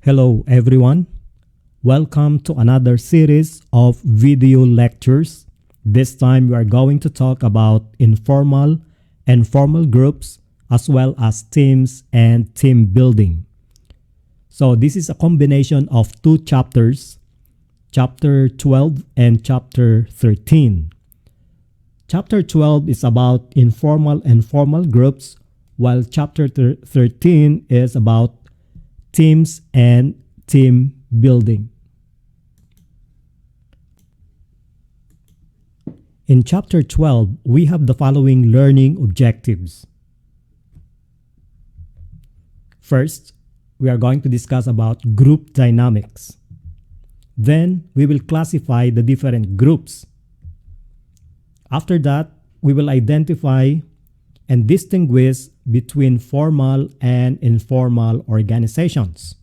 Hello everyone. Welcome to another series of video lectures. This time we are going to talk about informal and formal groups as well as teams and team building. So this is a combination of two chapters, chapter 12 and chapter 13. Chapter 12 is about informal and formal groups, while chapter 13 is about teams and team building. In chapter 12, we have the following learning objectives. First, we are going to discuss about group dynamics. Then, we will classify the different groups. After that, we will identify and distinguish between formal and informal organizations.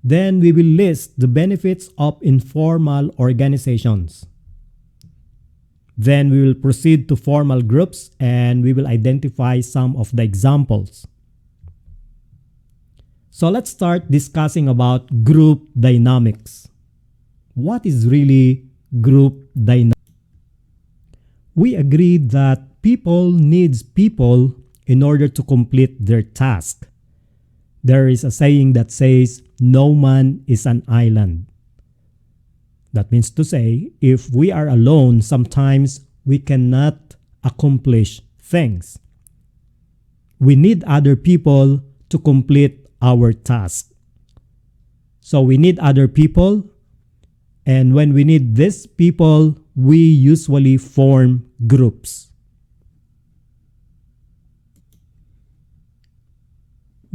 Then we will list the benefits of informal organizations. Then we will proceed to formal groups and we will identify some of the examples. So let's start discussing about group dynamics. What is really group dynamics? We agreed that people needs people in order to complete their task. There is a saying that says, no man is an island. That means to say, if we are alone, sometimes we cannot accomplish things. We need other people to complete our task. So we need other people, and when we need these people, we usually form groups.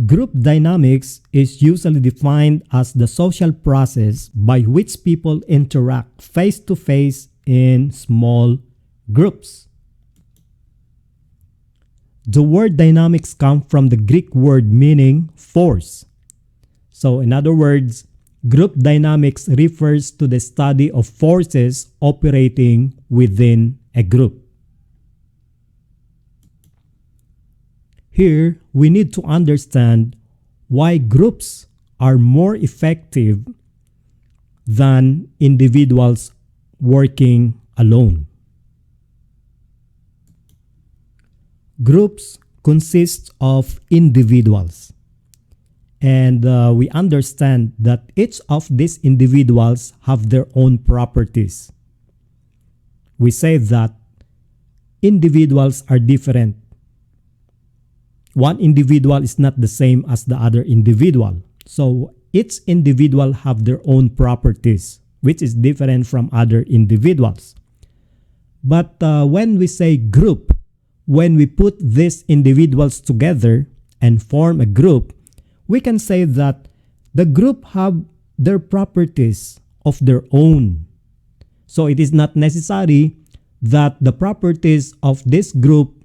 Group dynamics is usually defined as the social process by which people interact face-to-face in small groups. The word dynamics comes from the Greek word meaning force. So in other words, group dynamics refers to the study of forces operating within a group. Here, we need to understand why groups are more effective than individuals working alone. Groups consist of individuals, and we understand that each of these individuals have their own properties. We say that individuals are different. One individual is not the same as the other individual. So each individual have their own properties, which is different from other individuals. But when we say group, when we put these individuals together and form a group, we can say that the group have their properties of their own. So it is not necessary that the properties of this group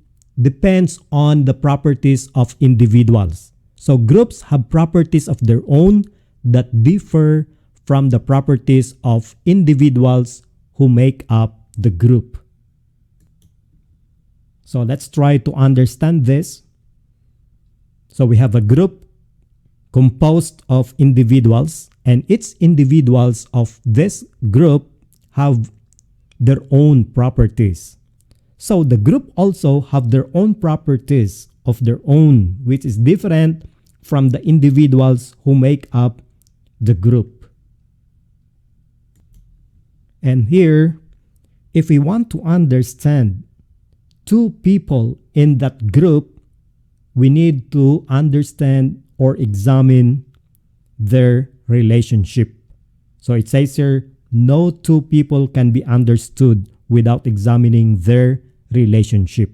depends on the properties of individuals. So groups have properties of their own that differ from the properties of individuals who make up the group. So let's try to understand this. So we have a group composed of individuals, and each individuals of this group have their own properties. So the group also have their own properties of their own, which is different from the individuals who make up the group. And here, if we want to understand two people in that group, we need to understand or examine their relationship. So it says here, no two people can be understood without examining their relationship.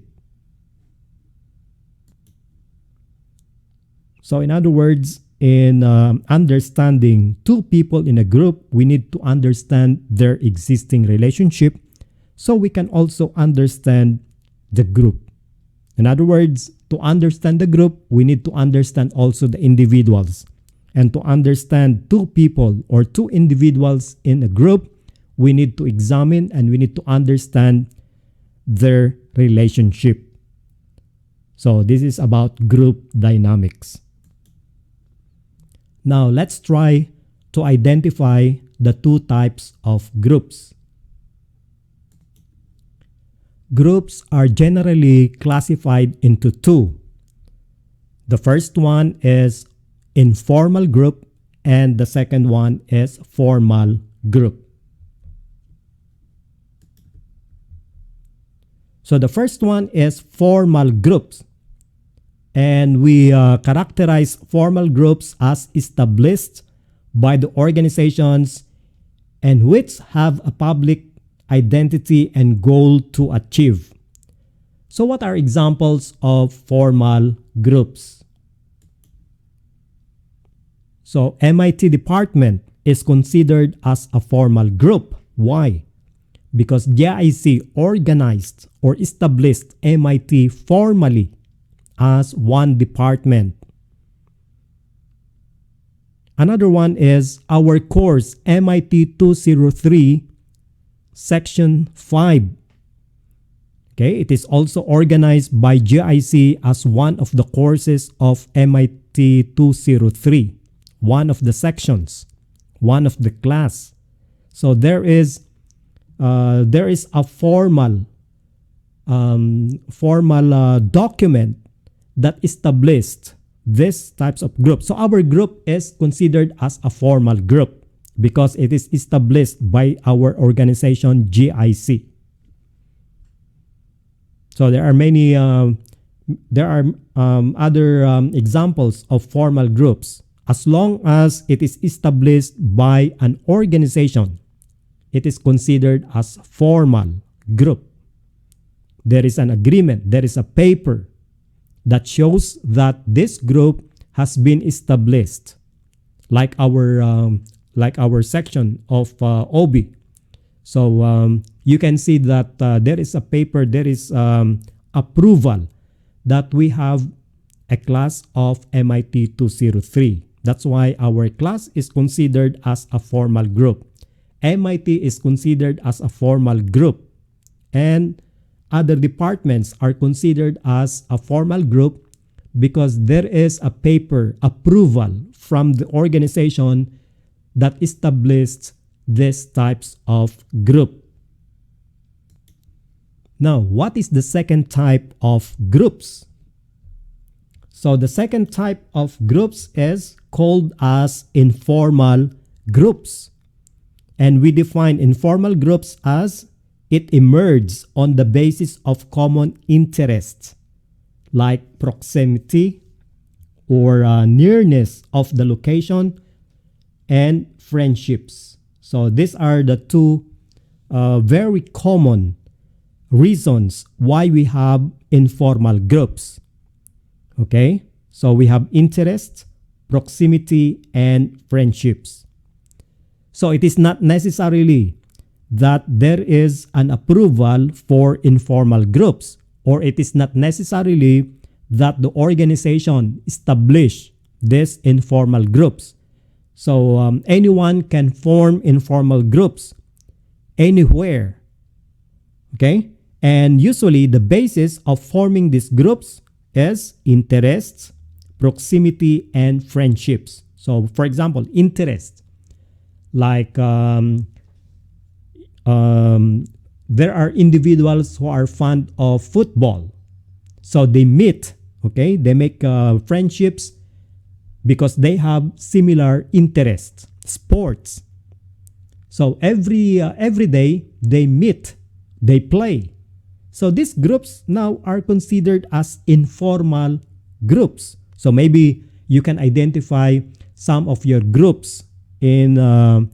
So in other words, in understanding two people in a group, we need to understand their existing relationship so we can also understand the group. In other words, to understand the group, we need to understand also the individuals. And to understand two people or two individuals in a group, we need to examine and we need to understand their relationship. So this is about group dynamics. Now let's try to identify the two types of groups. Groups are generally classified into two. The first one is informal group and the second one is formal group. So the first one is formal groups. And we characterize formal groups as established by the organizations and which have a public identity and goal to achieve. So what are examples of formal groups? So MIT department is considered as a formal group. Why? Because GIC organized or established MIT formally as one department. Another one is our course MIT 203 Section 5. Okay, it is also organized by GIC as one of the courses of MIT 203, one of the sections, one of the class. So there is a formal document that established these types of groups. So our group is considered as a formal group because it is established by our organization GIC. So there are many other examples of formal groups. As long as it is established by an organization, it is considered as formal group. There is an agreement, there is a paper that shows that this group has been established, like our section of OB. So you can see that there is a paper, there is approval that we have a class of MIT 203. That's why our class is considered as a formal group. MIT is considered as a formal group, and other departments are considered as a formal group because there is a paper approval from the organization that established these types of group. Now, what is the second type of groups? So the second type of groups is called as informal groups. And we define informal groups as it emerges on the basis of common interests like proximity or nearness of the location and friendships. So these are the two very common reasons why we have informal groups. Okay, so we have interest, proximity, and friendships. So it is not necessarily that there is an approval for informal groups, or it is not necessarily that the organization established these informal groups. So anyone can form informal groups anywhere. Okay, and usually the basis of forming these groups is interests, proximity, and friendships. So for example, interest, like there are individuals who are fond of football. So they meet, okay? They make friendships because they have similar interests, sports. So every day they meet, they play. So these groups now are considered as informal groups. So maybe you can identify some of your groups in the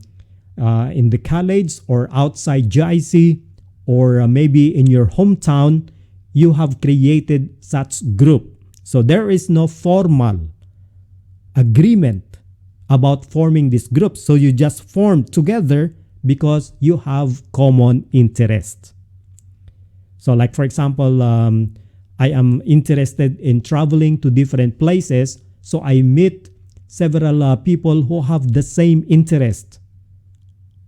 college or outside GIC, or maybe in your hometown, you have created such group. So there is no formal agreement about forming this group. So you just form together because you have common interest. So like for example, I am interested in traveling to different places. So I meet several people who have the same interest.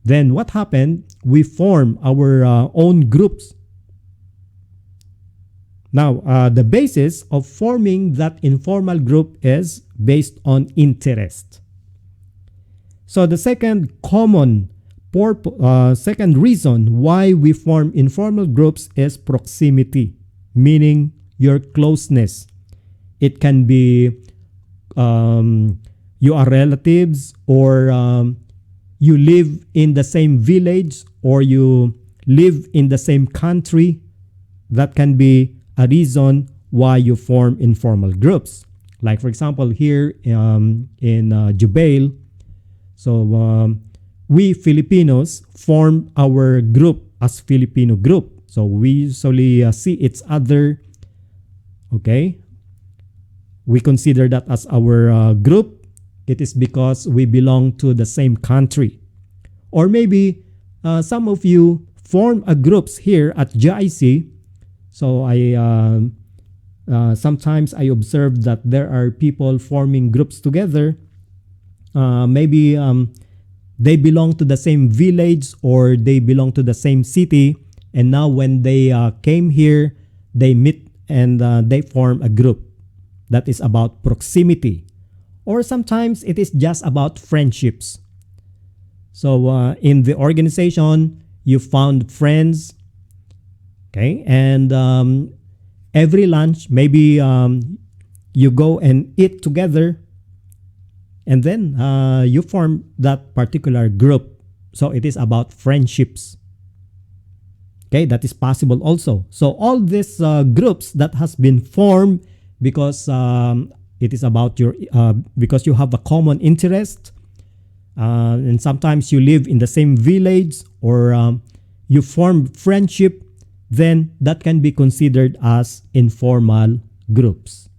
Then what happened? We form our own groups. Now, the basis of forming that informal group is based on interest. So the second reason why we form informal groups is proximity, meaning your closeness. It can be you are relatives, or you live in the same village, or you live in the same country. That can be a reason why you form informal groups. Like, for example, here in Jubail, so we Filipinos form our group as Filipino group. So we usually see each other. Okay, we consider that as our group. It is because we belong to the same country. Or maybe some of you form a groups here at GIC. So sometimes I observe that there are people forming groups together. Maybe they belong to the same village, or they belong to the same city. And now when they came here, they meet and they form a group. That is about proximity. Or sometimes it is just about friendships. So in the organization, you found friends. Okay, and every lunch, maybe you go and eat together, and then you form that particular group. So it is about friendships. Okay, that is possible also. So all these groups that has been formed because it is about your because you have a common interest, and sometimes you live in the same village, or you form friendship, then that can be considered as informal groups.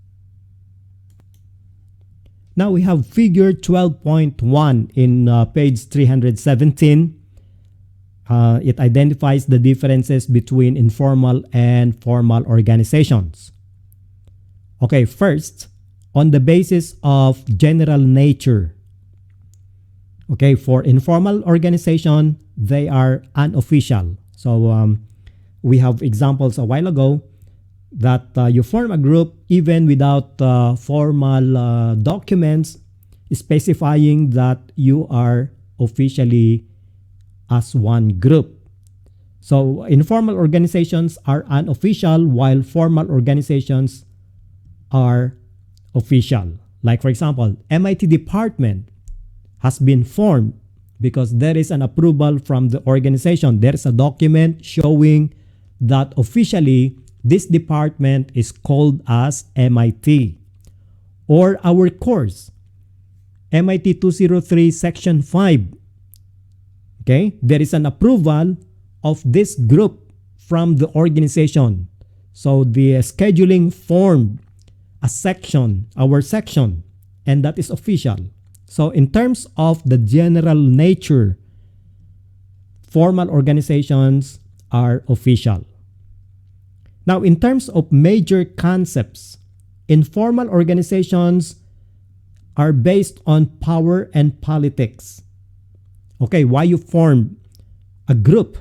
Now we have figure 12.1 in page 317. It identifies the differences between informal and formal organizations. Okay, first, on the basis of general nature. Okay, for informal organization, they are unofficial. So we have examples a while ago that you form a group even without formal documents specifying that you are officially as one group. So informal organizations are unofficial, while formal organizations are official. Like, for example, MIT department has been formed because there is an approval from the organization. There is a document showing that officially this department is called as MIT. Or our course, MIT 203 Section 5. Okay, there is an approval of this group from the organization. So the scheduling formed a section, our section, and that is official. So in terms of the general nature, formal organizations are official. Now, in terms of major concepts, informal organizations are based on power and politics. Okay, why you form a group?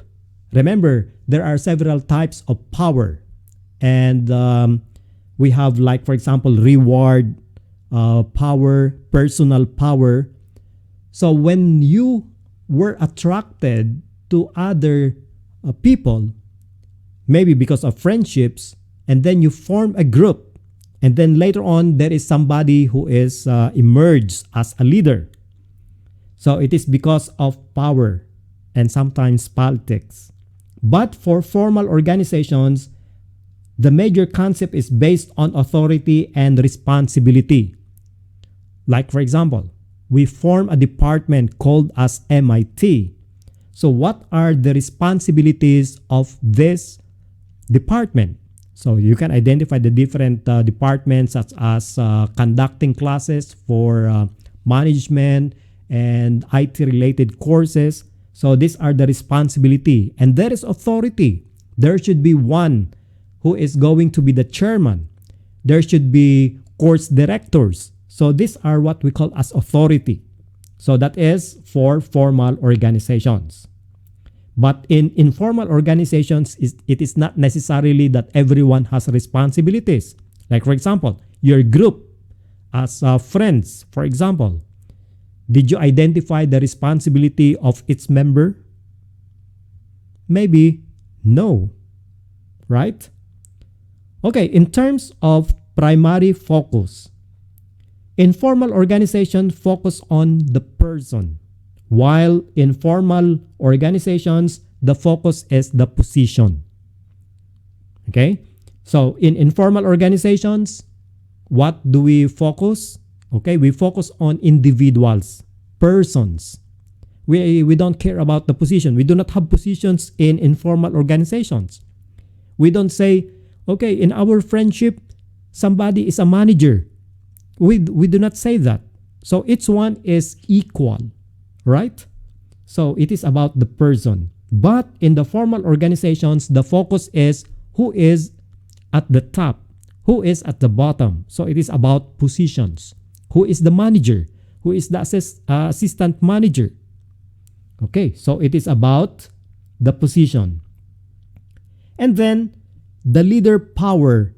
Remember, there are several types of power. And we have, like, for example, reward, power, personal power. So when you were attracted to other people, maybe because of friendships, and then you form a group, and then later on there is somebody who is emerged as a leader. So it is because of power and sometimes politics. But for formal organizations, the major concept is based on authority and responsibility. Like, for example, we form a department called as MIT. So what are the responsibilities of this department? So you can identify the different departments, such as conducting classes for management and IT related courses. So these are the responsibility, and there is authority. There should be one who is going to be the chairman. There should be course directors. So these are what we call as authority. So that is for formal organizations. But in informal organizations, it is not necessarily that everyone has responsibilities. Like, for example, your group as friends, for example, Did you identify the responsibility of its member? Maybe no, right? Okay, in terms of primary focus, informal organizations focus on the person, while in formal organizations, the focus is the position. Okay? So in informal organizations, what do we focus? Okay, we focus on individuals, persons. We don't care about the position. We do not have positions in informal organizations. We don't say, okay, in our friendship, somebody is a manager. We do not say that. So each one is equal, right? So it is about the person. But in the formal organizations, the focus is who is at the top, who is at the bottom. So it is about positions. Who is the manager? Who is the assistant manager? Okay, so it is about the position. And then the leader power.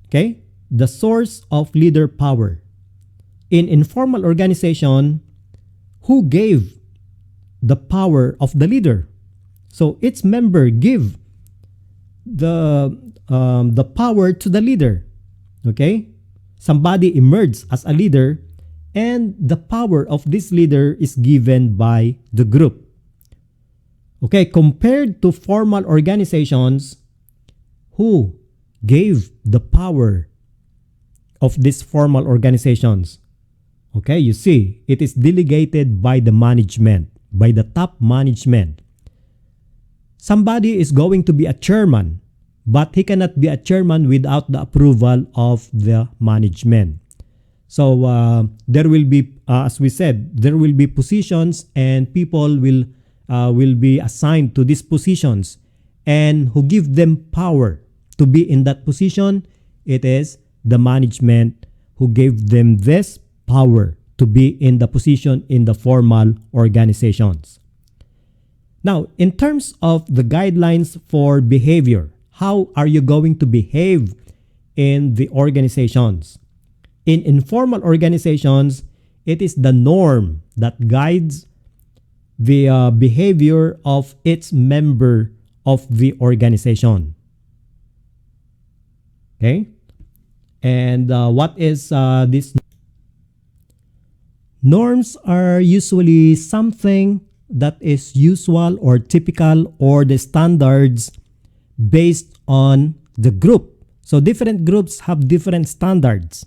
Okay, the source of leader power. In informal organization, who gave the power of the leader? So each member give the power to the leader. Okay, somebody emerges as a leader, and the power of this leader is given by the group. Okay, compared to formal organizations, who gave the power of these formal organizations? Okay, you see, it is delegated by the management, by the top management. Somebody is going to be a chairman, but he cannot be a chairman without the approval of the management. So there will be, as we said, there will be positions, and people will be assigned to these positions. And who give them power to be in that position? It is the management who gave them this power to be in the position in the formal organizations. Now, in terms of the guidelines for behavior, how are you going to behave in the organizations? In informal organizations, it is the norm that guides the behavior of its member of the organization. Okay? And what is this? Norms are usually something that is usual or typical, or the standards based on the group. So different groups have different standards.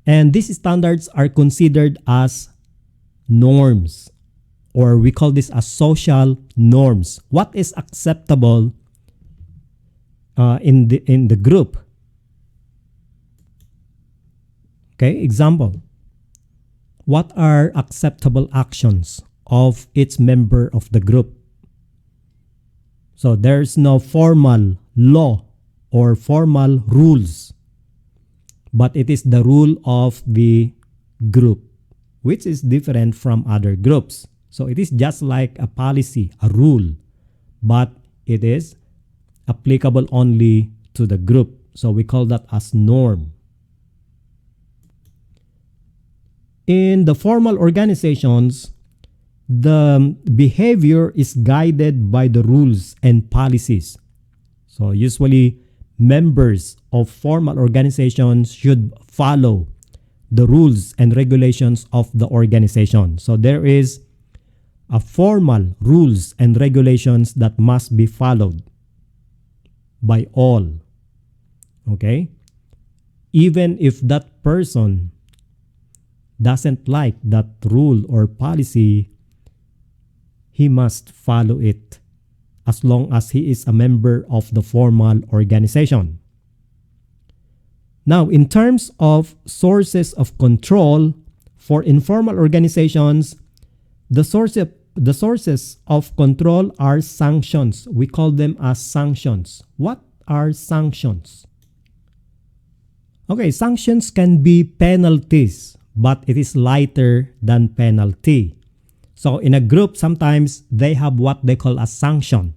And these standards are considered as norms, or we call this as social norms. What is acceptable in the group? Okay, example. What are acceptable actions of each member of the group? So there's no formal law or formal rules, but it is the rule of the group, which is different from other groups. So it is just like a policy, a rule, but it is applicable only to the group. So we call that as norm. In the formal organizations, the behavior is guided by the rules and policies. So usually members of formal organizations should follow the rules and regulations of the organization. So there is a formal rules and regulations that must be followed by all. Okay? Even if that person doesn't like that rule or policy, he must follow it as long as he is a member of the formal organization. Now, in terms of sources of control for informal organizations, the sources of control are sanctions. We call them as sanctions. What are sanctions? Okay, sanctions can be penalties, but it is lighter than penalty. So in a group, sometimes they have what they call a sanction.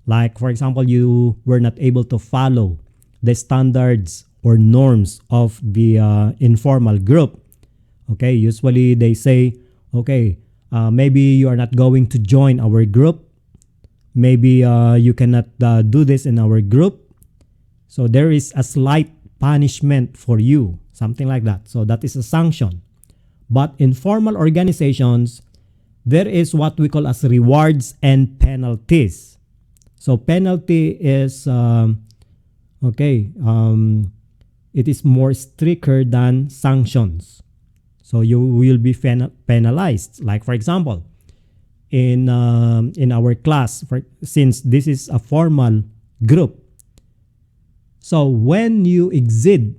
Like, for example, you were not able to follow the standards or norms of the informal group. Okay, usually they say, okay, maybe you are not going to join our group. Maybe you cannot do this in our group. So there is a slight punishment for you, something like that. So that is a sanction. But in formal organizations, there is what we call as rewards and penalties. So penalty is it is more stricter than sanctions. So you will be penalized. Like for example, in our class, since this is a formal group, so when you exceed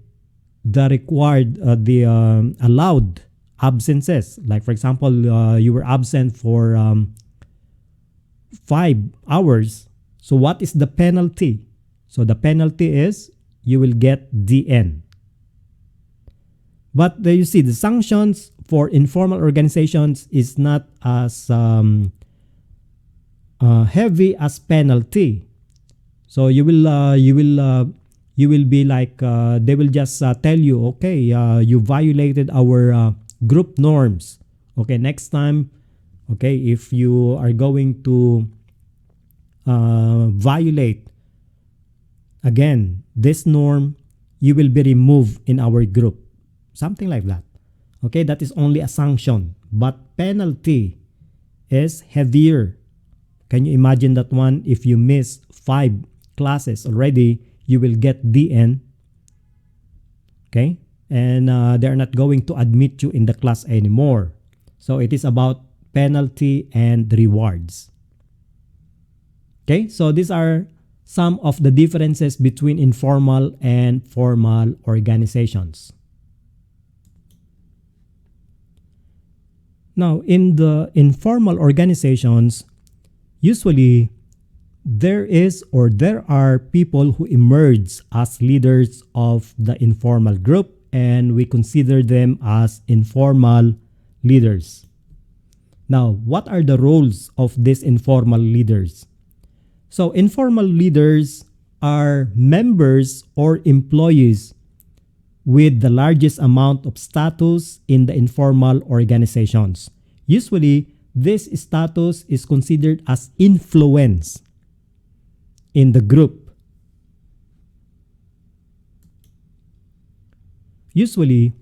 the required, allowed absences, like for example, you were absent for 5 hours. So what is the penalty? So the penalty is you will get DN. But you see, the sanctions for informal organizations is not as heavy as penalty. So you will be like they will just tell you, okay, you violated our group norms. Okay, next time, okay, if you are going to violate again this norm, you will be removed in our group. Something like that. Okay, that is only a sanction. But penalty is heavier. Can you imagine that one? If you miss 5 classes already, you will get DN. Okay? And they're not going to admit you in the class anymore. So it is about penalty and rewards. Okay? So these are some of the differences between informal and formal organizations. Now, in the informal organizations, usually there are people who emerge as leaders of the informal group, and we consider them as informal leaders. Now, what are the roles of these informal leaders? So, informal leaders are members or employees with the largest amount of status in the informal organizations. Usually, this status is considered as influence in the group. Usually,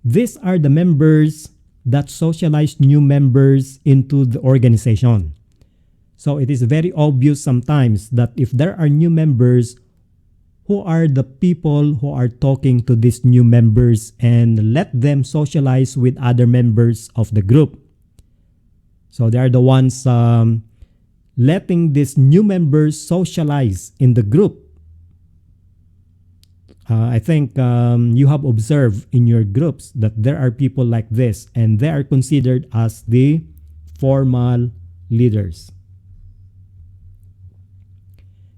these are the members that socialize new members into the organization. So it is very obvious sometimes that if there are new members, who are the people who are talking to these new members and let them socialize with other members of the group. So they are the ones letting these new members socialize in the group. I think you have observed in your groups that there are people like this, and they are considered as the formal leaders.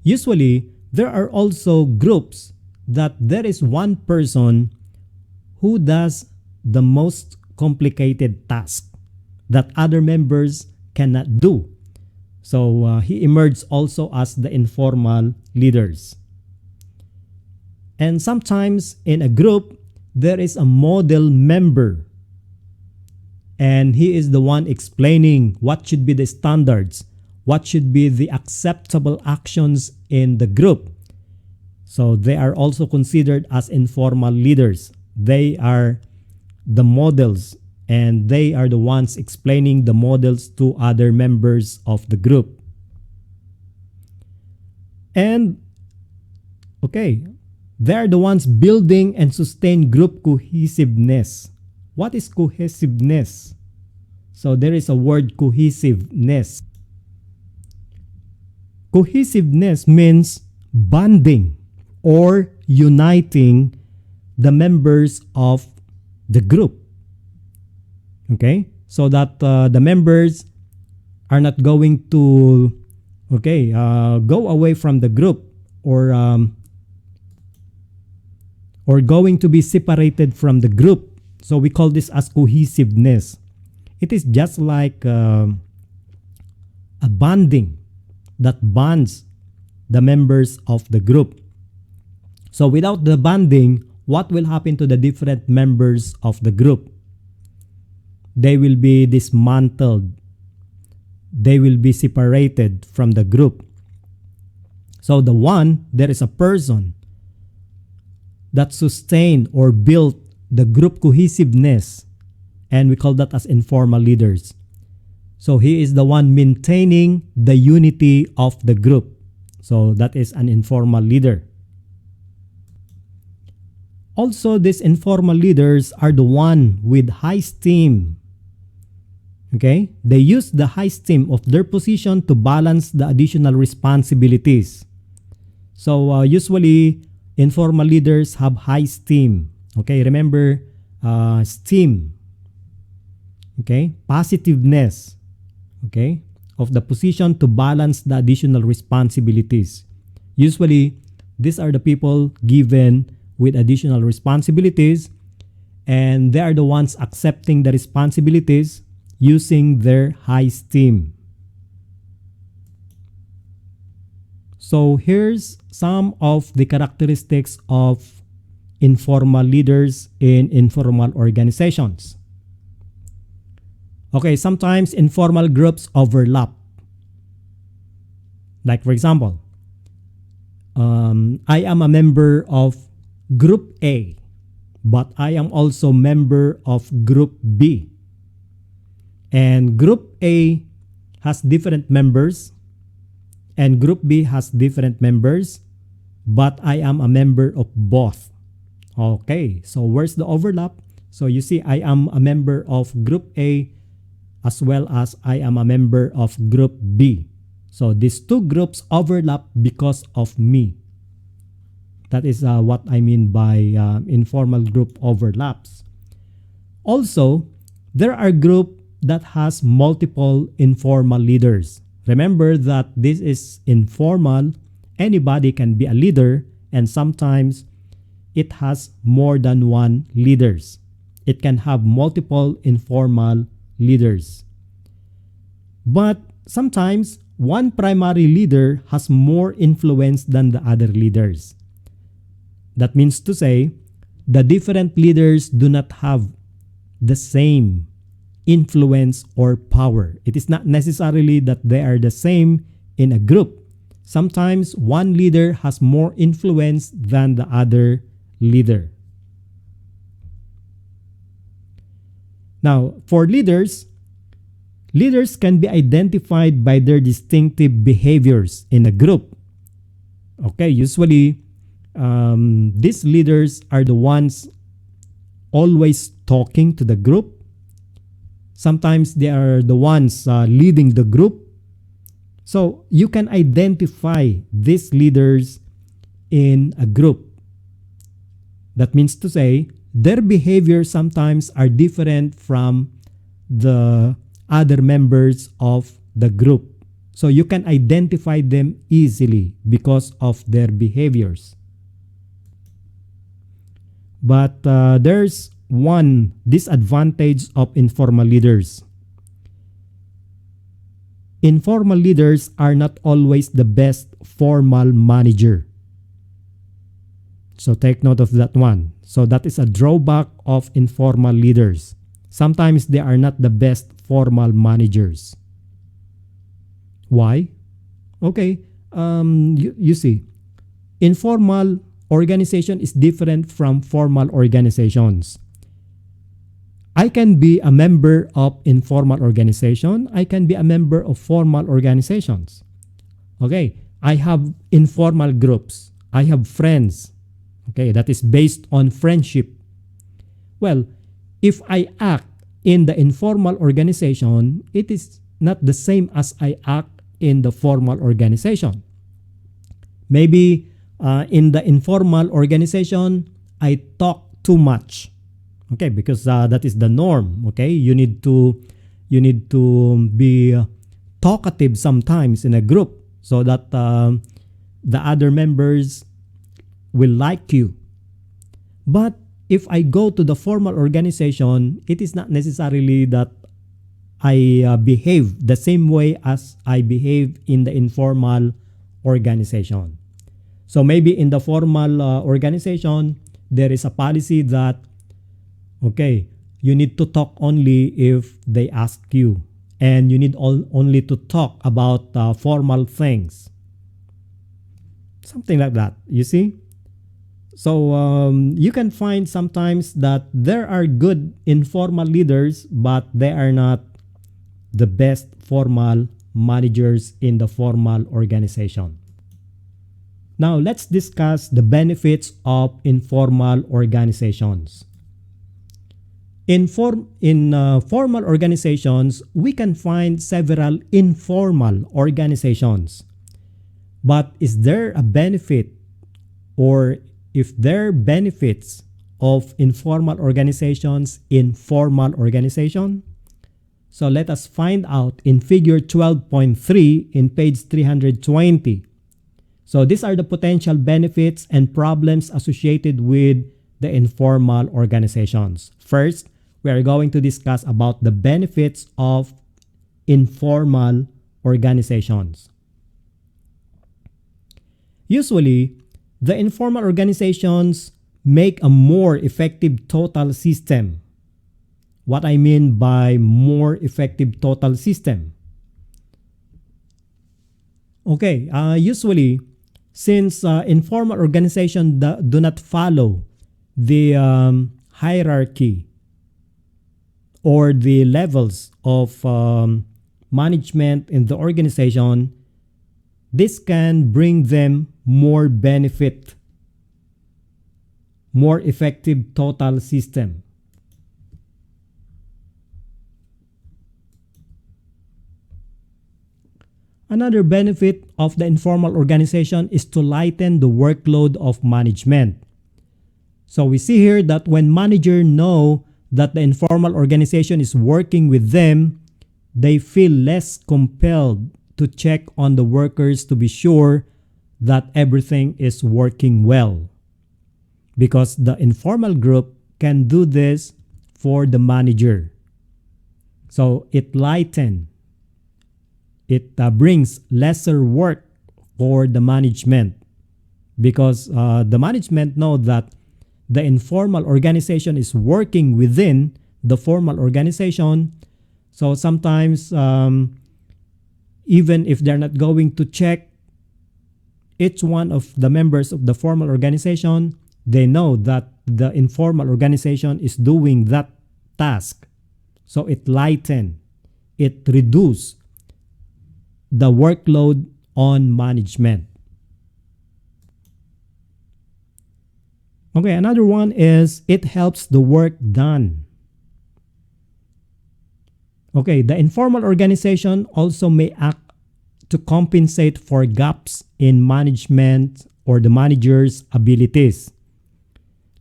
Usually, there are also groups that there is one person who does the most complicated task that other members cannot do. So he emerged also as the informal leaders. And sometimes in a group, there is a model member, and he is the one explaining what should be the standards, what should be the acceptable actions in the group. So they are also considered as informal leaders. They are the models, and they are the ones explaining the models to other members of the group. And okay, they are the ones building and sustain group cohesiveness. What is cohesiveness? So there is a word, cohesiveness. Cohesiveness means bonding or uniting the members of the group. Okay? So that the members are not going to go away from the group or going to be separated from the group. So we call this as cohesiveness. It is just like a bonding that bonds the members of the group. So without the bonding, what will happen to the different members of the group? they will be dismantled. They will be separated from the group. So there is a person that sustain or built the group cohesiveness, and we call that as informal leaders. So he is the one maintaining the unity of the group. So that is an informal leader. Also, these informal leaders are the one with high esteem. Okay? They use the high esteem of their position to balance the additional responsibilities. So usually, informal leaders have high esteem. Okay? Remember, esteem. Okay? Positiveness. Okay? Of the position to balance the additional responsibilities. Usually, these are the people given with additional responsibilities, and they are the ones accepting the responsibilities using their high esteem. So here's some of the characteristics of informal leaders in informal organizations. Okay, sometimes informal groups overlap. Like for example, I am a member of Group A, but I am also member of Group B. And Group A has different members, and Group B has different members, but I am a member of both. Okay, so where's the overlap? So you see, I am a member of Group A as well as I am a member of Group B. So these two groups overlap because of me. That is what I mean by informal group overlaps. Also, there are groups that has multiple informal leaders. Remember that this is informal. Anybody can be a leader, and sometimes it has more than one leaders. It can have multiple informal leaders. But sometimes one primary leader has more influence than the other leaders. That means to say, the different leaders do not have the same influence or power. It is not necessarily that they are the same in a group. Sometimes one leader has more influence than the other leader. Now, for leaders can be identified by their distinctive behaviors in a group. Okay, usually these leaders are the ones always talking to the group. Sometimes they are the ones leading the group. So you can identify these leaders in a group. That means to say, their behavior sometimes are different from the other members of the group. So you can identify them easily because of their behaviors. But there's one disadvantage of informal leaders. Informal leaders are not always the best formal manager. So take note of that one. So that is a drawback of informal leaders. Sometimes they are not the best formal managers. Why? Okay, you see, informal organization is different from formal organizations. I can be a member of informal organization. I can be a member of formal organizations. Okay, I have informal groups. I have friends. Okay, that is based on friendship. Well, if I act in the informal organization, it is not the same as I act in the formal organization. Maybe in the informal organization, I talk too much. Okay, because that is the norm. Okay, you need to be talkative sometimes in a group so that the other members will like you. But if I go to the formal organization, it is not necessarily that I behave the same way as I behave in the informal organization. So maybe in the formal organization, there is a policy that, okay, You need to talk only if they ask you. And you need only to talk about formal things. Something like that, you see? So you can find sometimes that there are good informal leaders, but they are not the best formal managers in the formal organization. Now let's discuss the benefits of informal organizations. In formal organizations, we can find several informal organizations. But is there a benefit, or if there are benefits of informal organizations in formal organization? So let us find out in figure 12.3 in page 320. So these are the potential benefits and problems associated with the informal organizations. First, we are going to discuss about the benefits of informal organizations. Usually, the informal organizations make a more effective total system. What I mean by more effective total system? Okay, usually, since informal organizations do not follow the hierarchy or the levels of management in the organization, this can bring them more benefit, more effective total system. Another benefit of the informal organization is to lighten the workload of management. So we see here that when managers know that the informal organization is working with them, they feel less compelled to check on the workers to be sure that everything is working well. Because the informal group can do this for the manager. So it lightens. It brings lesser work for the management, because the management know that the informal organization is working within the formal organization. So sometimes even if they're not going to check each one of the members of the formal organization, they know that the informal organization is doing that task. So it lightens, it reduces the workload on management. Okay, another one is it helps the work done. Okay, the informal organization also may act to compensate for gaps in management or the manager's abilities.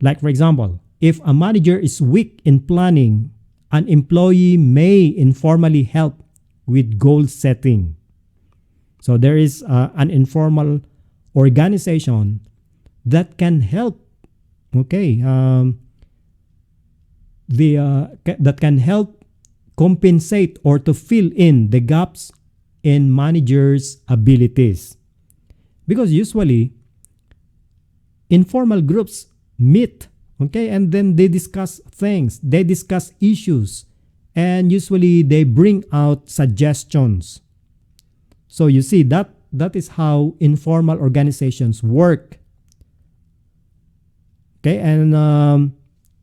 Like for example, if a manager is weak in planning, an employee may informally help with goal setting. So there is an informal organization that can help, that can help compensate or to fill in the gaps in managers' abilities. Because usually, informal groups meet, and then they discuss things, they discuss issues, and usually they bring out suggestions. So you see that is how informal organizations work. Okay, and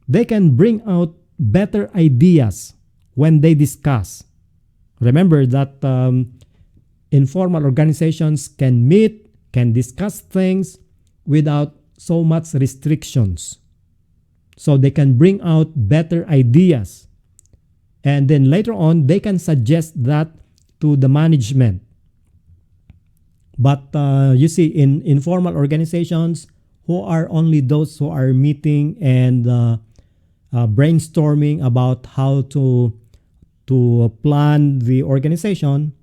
they can bring out better ideas when they discuss. Remember that informal organizations can meet, can discuss things without so much restrictions. So they can bring out better ideas. And then later on, they can suggest that to the management. But you see, in informal organizations, who are only those who are meeting and brainstorming about how to plan the organization.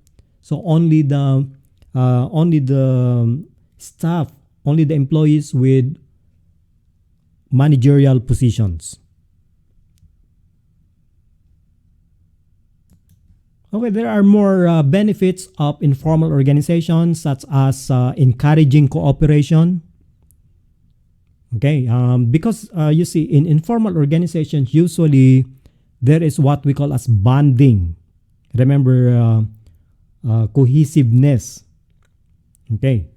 So only the staff, only the employees with managerial positions. Okay, there are more benefits of informal organizations, such as encouraging cooperation. Okay, because you see, in informal organizations, usually there is what we call as bonding. Remember, cohesiveness. Okay,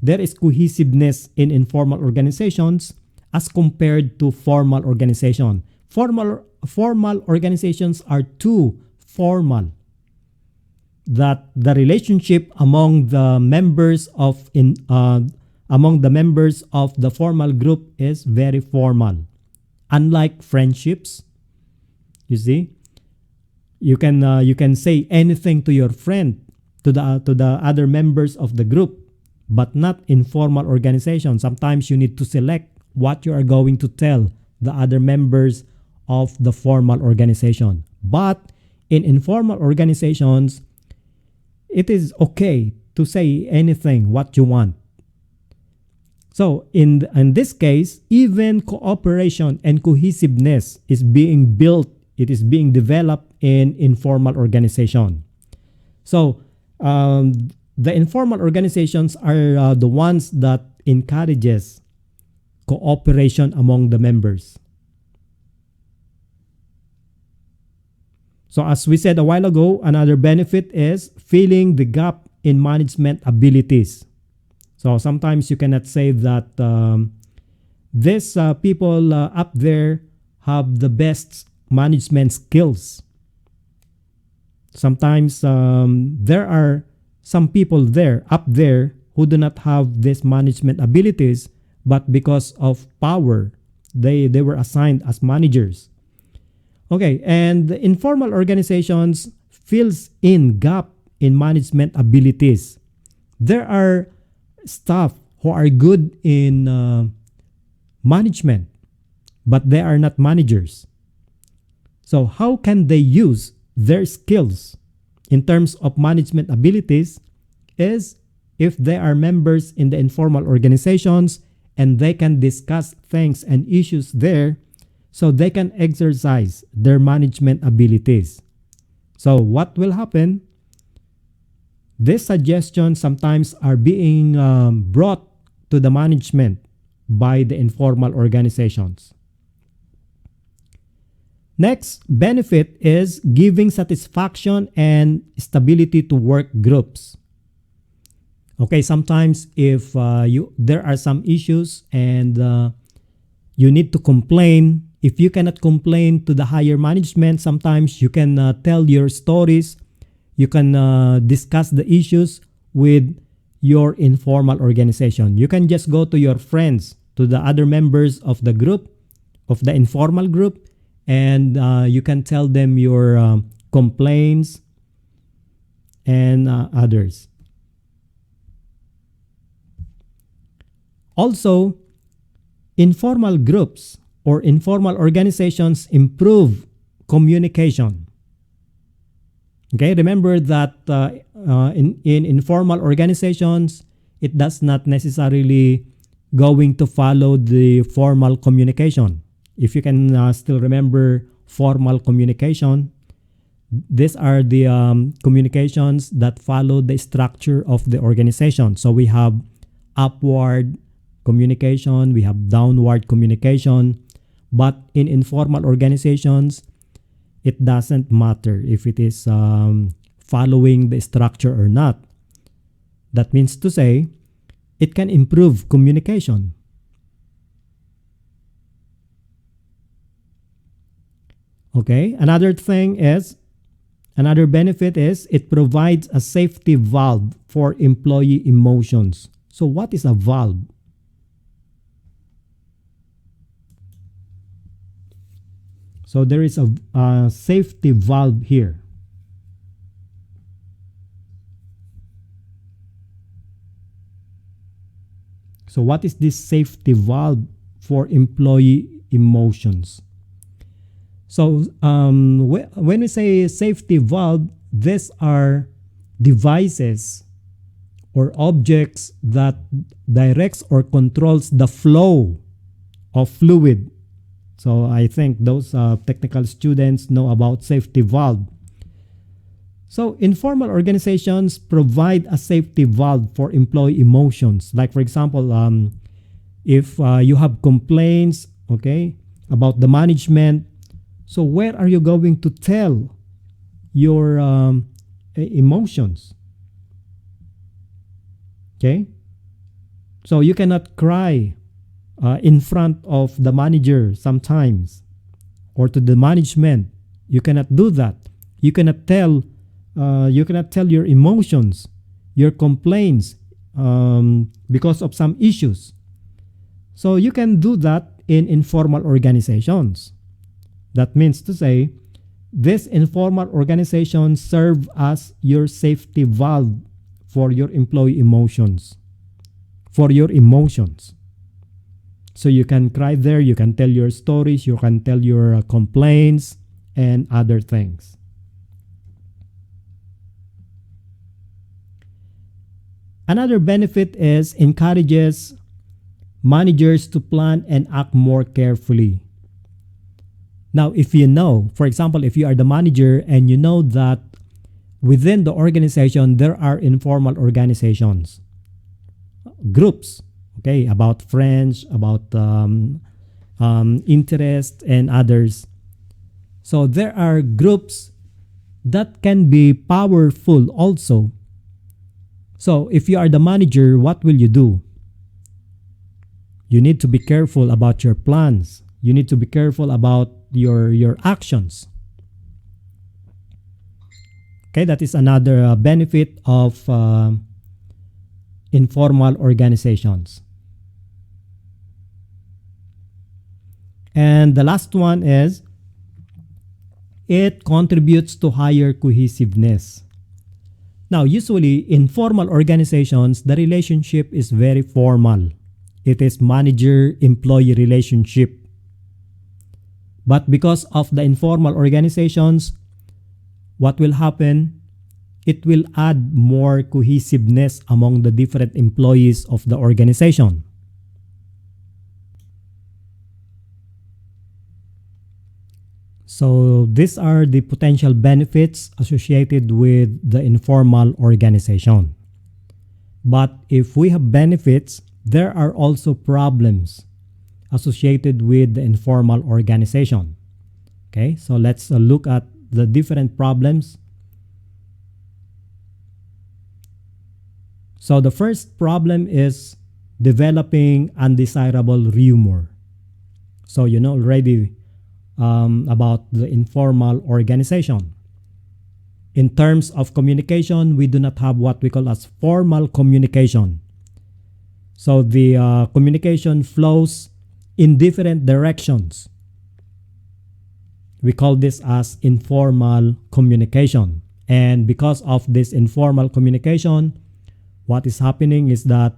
there is cohesiveness in informal organizations as compared to formal organization. Formal organizations are too formal, that the relationship among the members of the formal group is very formal. Unlike friendships, you see, you can say anything to your friend, to the other members of the group, but not in formal organization. Sometimes you need to select what you are going to tell the other members of the formal organization. But in informal organizations, it is okay to say anything what you want. So in this case, even cooperation and cohesiveness is being built, it is being developed in informal organization. So the informal organizations are the ones that encourages cooperation among the members. So as we said a while ago, another benefit is filling the gap in management abilities. So sometimes you cannot say that these people up there have the best management skills. Sometimes there are some people up there who do not have these management abilities, but because of power, they were assigned as managers. Okay, and the informal organizations fills in gap in management abilities. There are staff who are good in management, but they are not managers. So how can they use their skills in terms of management abilities is if they are members in the informal organizations and they can discuss things and issues there, so they can exercise their management abilities. So what will happen? These suggestions sometimes are being brought to the management by the informal organizations. Next benefit is giving satisfaction and stability to work groups. Okay, sometimes if there are some issues and you need to complain, if you cannot complain to the higher management, sometimes you can tell your stories, you can discuss the issues with your informal organization. You can just go to your friends, to the other members of the group, of the informal group, and you can tell them your complaints and others. Also, informal groups or informal organizations improve communication. Okay, remember that in informal organizations, it does not necessarily going to follow the formal communication. If you can still remember formal communication, these are the communications that follow the structure of the organization. So we have upward communication, we have downward communication. But in informal organizations, it doesn't matter if it is following the structure or not. That means to say, it can improve communication. Okay, another benefit is it provides a safety valve for employee emotions. So what is a valve? So there is a safety valve here. So what is this safety valve for employee emotions? So when we say safety valve, these are devices or objects that directs or controls the flow of fluid. So I think those technical students know about safety valve. So informal organizations provide a safety valve for employee emotions. Like for example, if you have complaints, okay, about the management, So where are you going to tell your emotions? Okay? So you cannot cry in front of the manager sometimes, or to the management. You cannot do that. You cannot tell your emotions, your complaints, because of some issues. So you can do that in informal organizations. That means to say, this informal organization serve as your safety valve for your employee emotions, for your emotions. So you can cry there, you can tell your stories, you can tell your complaints and other things. Another benefit is encourages managers to plan and act more carefully. Now, if you know, for example, if you are the manager and you know that within the organization there are informal organizations, groups, okay, about friends, about interest and others. So there are groups that can be powerful also. So if you are the manager, what will you do? You need to be careful about your plans. You need to be careful about your actions. Okay, that is another benefit of informal organizations. And the last one is it contributes to higher cohesiveness. Now, usually in formal organizations, the relationship is very formal. It is manager-employee relationship. But because of the informal organizations, what will happen? It will add more cohesiveness among the different employees of the organization. So these are the potential benefits associated with the informal organization. But if we have benefits, there are also problems associated with the informal organization. Okay, so let's look at the different problems. So the first problem is developing undesirable rumor. So you know already about the informal organization. In terms of communication, we do not have what we call as formal communication. So the communication flows in different directions. We call this as informal communication. And because of this informal communication, what is happening is that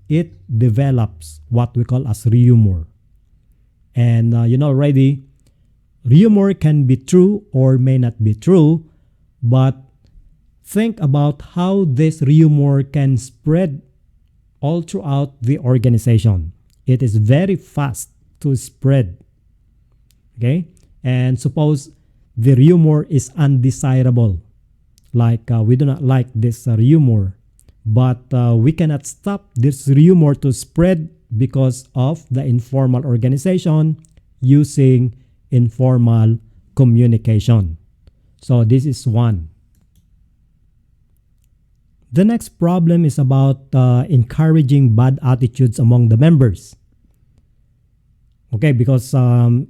it develops what we call as rumor. And you know already, rumor can be true or may not be true, but think about how this rumor can spread all throughout the organization. It is very fast to spread. Okay? And suppose the rumor is undesirable. Like we do not like this rumor, but we cannot stop this rumor to spread because of the informal organization using informal communication. So this is one. The next problem is about encouraging bad attitudes among the members. Okay, because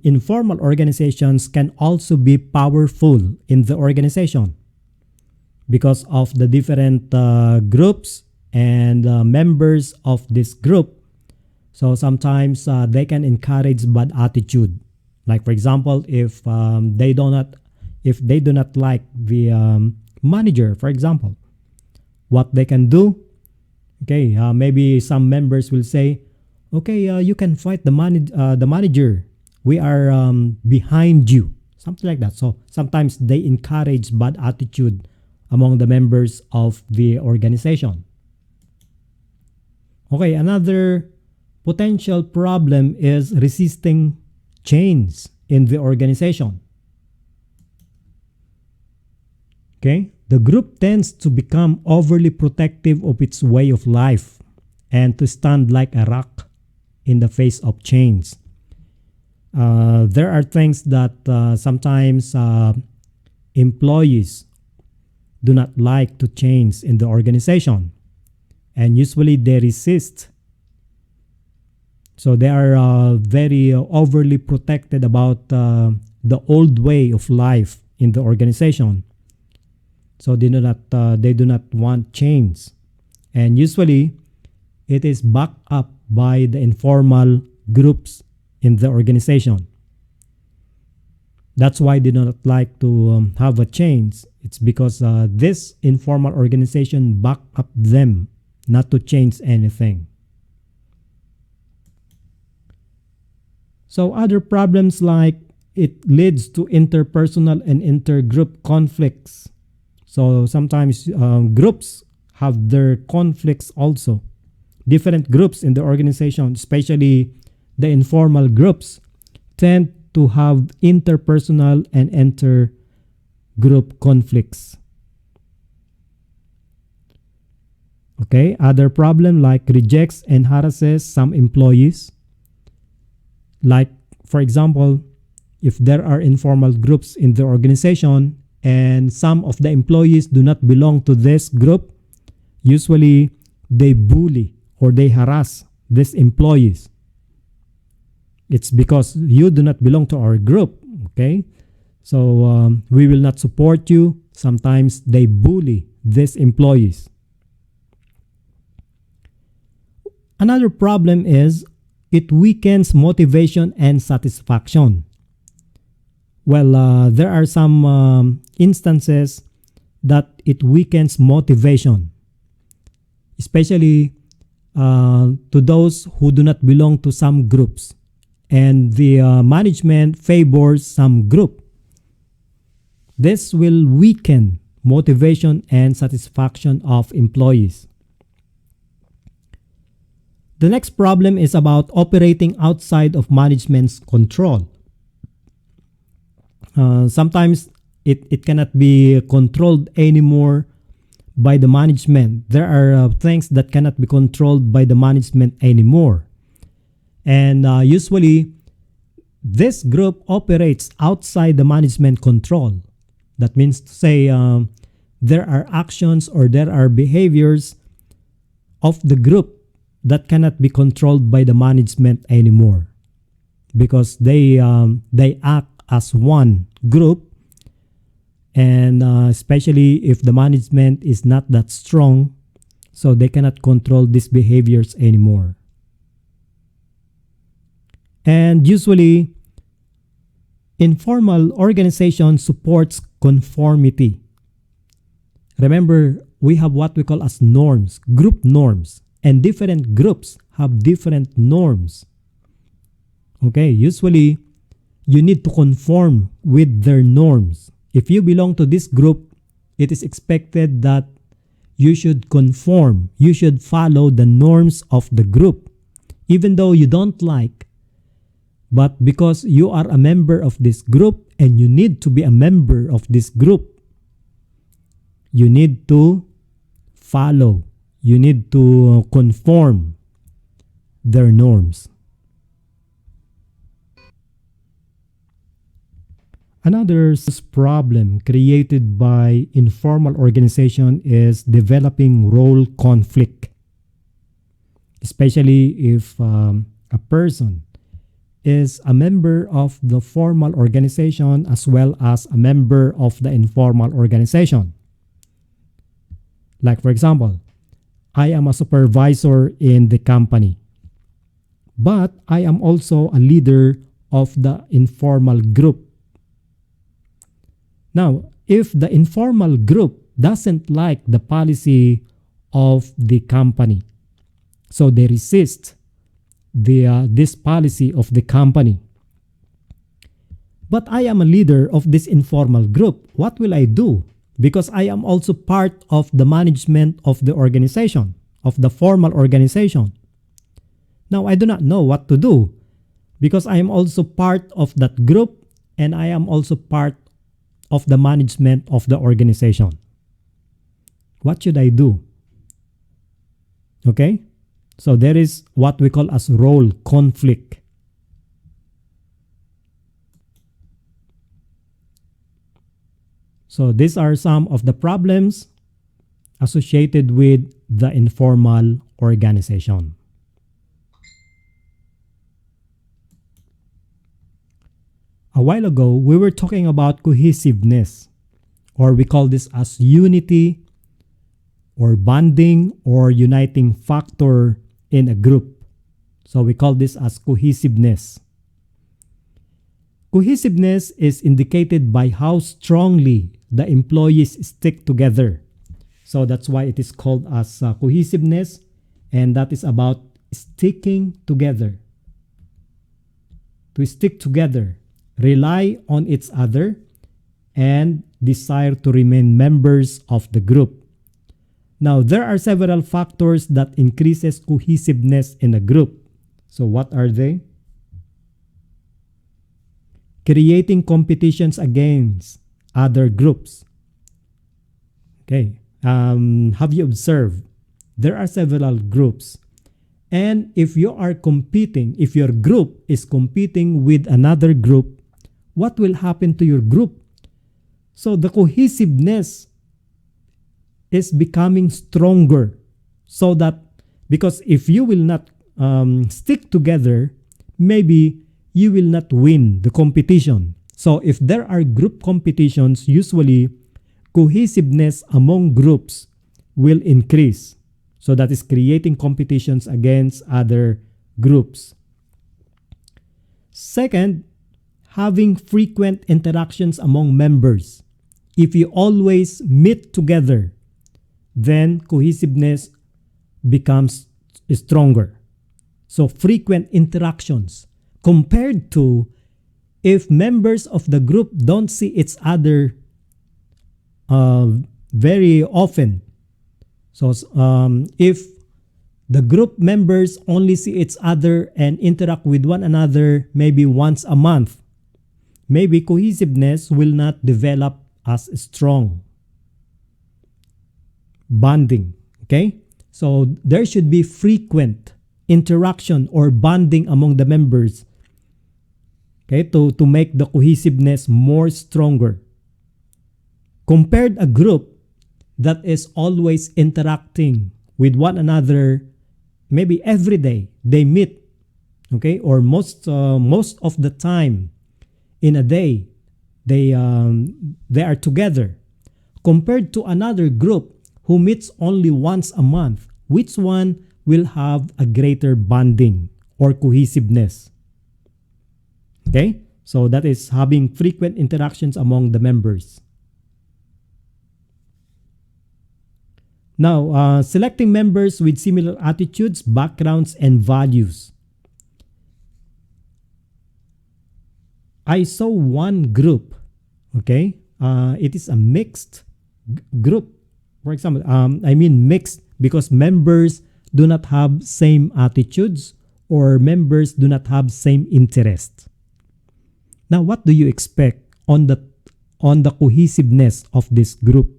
informal organizations can also be powerful in the organization because of the different groups and members of this group. So sometimes they can encourage bad attitude. Like for example, if they do not like the manager, for example, what they can do, okay, maybe some members will say, okay, you can fight the manager. We are behind you, something like that. So sometimes they encourage bad attitude among the members of the organization. Okay, another potential problem is resisting change in the organization. Okay, the group tends to become overly protective of its way of life and to stand like a rock in the face of change. There are things that sometimes employees do not like to change in the organization, and usually they resist. So they are very overly protected about the old way of life in the organization. So they do not want change, and usually it is backed up by the informal groups in the organization. That's why they do not like to have a change. It's because this informal organization back up them not to change anything. So other problems like it leads to interpersonal and intergroup conflicts. So sometimes groups have their conflicts also. Different groups in the organization, especially the informal groups, tend to have interpersonal and intergroup conflicts. Okay, other problem like rejects and harasses some employees. Like, for example, if there are informal groups in the organization and some of the employees do not belong to this group, usually they bully or they harass these employees. It's because you do not belong to our group, okay? So we will not support you. Sometimes they bully these employees. Another problem is it weakens motivation and satisfaction. Well, there are some instances that it weakens motivation, especially to those who do not belong to some groups, and the management favors some group. This will weaken motivation and satisfaction of employees. The next problem is about operating outside of management's control. Sometimes it cannot be controlled anymore by the management. There are things that cannot be controlled by the management anymore. And usually, this group operates outside the management control. That means to say there are actions or there are behaviors of the group that cannot be controlled by the management anymore, because they act as one group, and especially if the management is not that strong, so they cannot control these behaviors anymore. And usually, informal organization supports conformity. Remember, we have what we call as norms, group norms, and different groups have different norms. Okay, usually you need to conform with their norms. If you belong to this group, it is expected that you should conform, you should follow the norms of the group, even though you don't like. But because you are a member of this group and you need to be a member of this group, you need to follow, you need to conform their norms. Another problem created by informal organization is developing role conflict, especially if a person is a member of the formal organization as well as a member of the informal organization. Like, for example, I am a supervisor in the company, but I am also a leader of the informal group. Now, if the informal group doesn't like the policy of the company, so they resist this policy of the company, but I am a leader of this informal group, what will I do? Because I am also part of the management of the organization, of the formal organization. Now, I do not know what to do because I am also part of that group and I am also part of the management of the organization. What should I do? Okay? So there is what we call as role conflict. So these are some of the problems associated with the informal organization. A while ago, we were talking about cohesiveness, or we call this as unity or bonding or uniting factor in a group. So we call this as cohesiveness. Cohesiveness is indicated by how strongly the employees stick together. So that's why it is called as cohesiveness, and that is about sticking together. To stick together, rely on each other, and desire to remain members of the group. Now, there are several factors that increases cohesiveness in a group. So what are they? Creating competitions against other groups. Okay. Have you observed? There are several groups. And if you are competing, if your group is competing with another group, what will happen to your group? So the cohesiveness is becoming stronger. So that, because if you will not stick together, maybe you will not win the competition. So if there are group competitions, usually cohesiveness among groups will increase. So that is creating competitions against other groups. Second, having frequent interactions among members. If you always meet together, then cohesiveness becomes stronger. So frequent interactions compared to if members of the group don't see each other very often. So if the group members only see each other and interact with one another maybe once a month, maybe cohesiveness will not develop as strong. Bonding, okay? So there should be frequent interaction or bonding among the members, okay, to make the cohesiveness more stronger. Compared a group that is always interacting with one another, maybe every day they meet, okay, or most of the time in a day they are together, compared to another group who meets only once a month. Which one will have a greater bonding or cohesiveness? Okay, so that is having frequent interactions among the members. Now, selecting members with similar attitudes, backgrounds, and values. I saw one group, okay? It is a mixed group. For example, I mean mixed because members do not have same attitudes or members do not have same interest. Now, what do you expect on the cohesiveness of this group?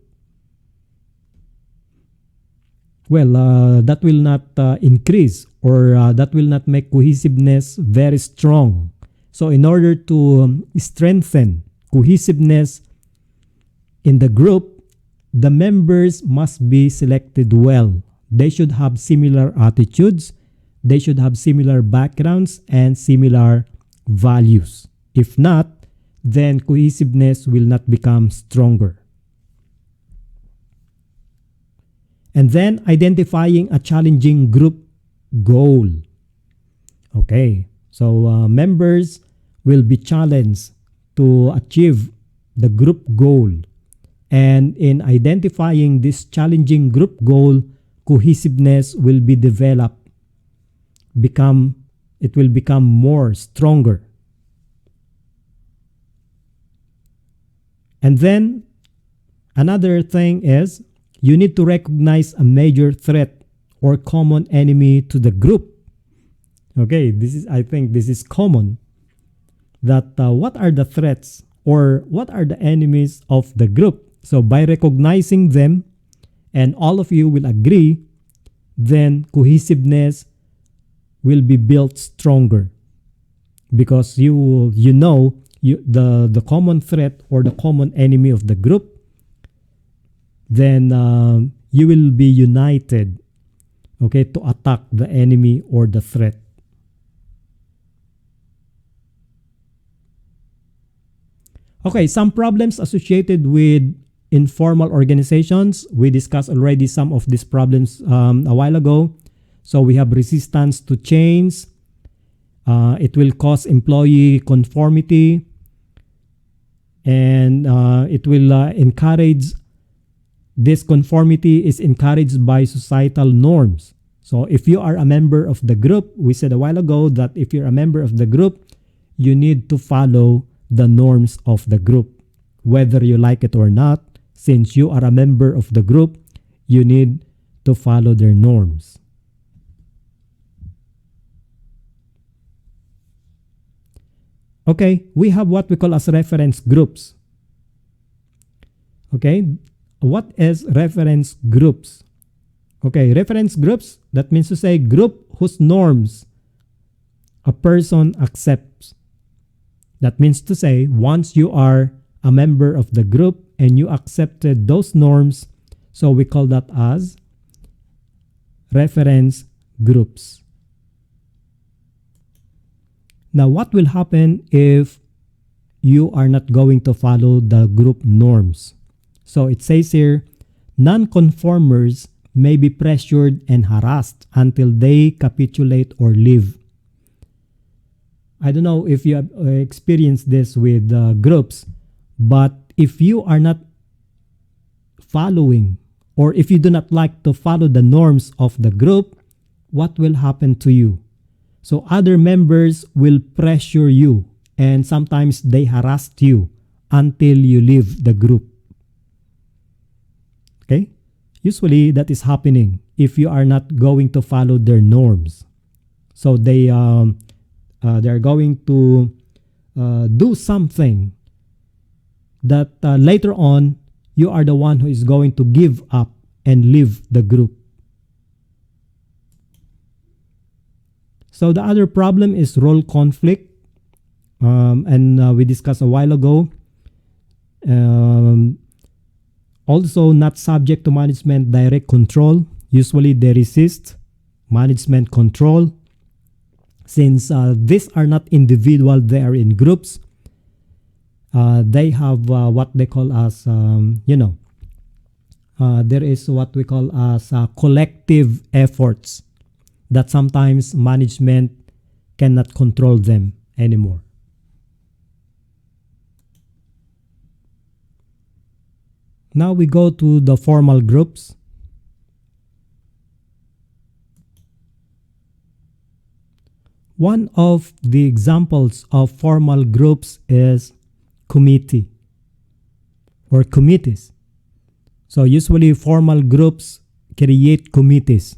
Well, that will not increase or that will not make cohesiveness very strong. So in order to strengthen cohesiveness in the group, the members must be selected well. They should have similar attitudes, they should have similar backgrounds and similar values. If not, then cohesiveness will not become stronger. And then identifying a challenging group goal. Okay, so members will be challenged to achieve the group goal. And in identifying this challenging group goal, cohesiveness will be developed. It will become more stronger. And then another thing is you need to recognize a major threat or common enemy to the group. Okay, I think this is common. That what are the threats or what are the enemies of the group? So by recognizing them, and all of you will agree, then cohesiveness will be built stronger because you know the common threat or the common enemy of the group, then you will be united, okay, to attack the enemy or the threat. Okay, some problems associated with informal organizations. We discussed already some of these problems a while ago. So we have resistance to change. It will cause employee conformity, and it will encourage, this conformity is encouraged by societal norms. So if you are a member of the group, we said a while ago that if you're a member of the group, you need to follow the norms of the group, whether you like it or not. Since you are a member of the group, you need to follow their norms. Okay, we have what we call as reference groups. Okay, what is reference groups? Okay, reference groups, that means to say group whose norms a person accepts. That means to say, once you are a member of the group and you accepted those norms, so we call that as reference groups. Now, what will happen if you are not going to follow the group norms? So it says here, non-conformers may be pressured and harassed until they capitulate or leave. I don't know if you have experienced this with groups, but if you are not following, or if you do not like to follow the norms of the group, what will happen to you? So other members will pressure you, and sometimes they harass you until you leave the group. Okay? Usually that is happening if you are not going to follow their norms. So they are going to do something that later on you are the one who is going to give up and leave the group. So the other problem is role conflict, and we discussed a while ago. Also not subject to management direct control. Usually they resist management control. Since these are not individual, they are in groups. They have what they call as, there is what we call as collective efforts that sometimes management cannot control them anymore. Now we go to the formal groups. One of the examples of formal groups is committee or committees. So usually formal groups create committees,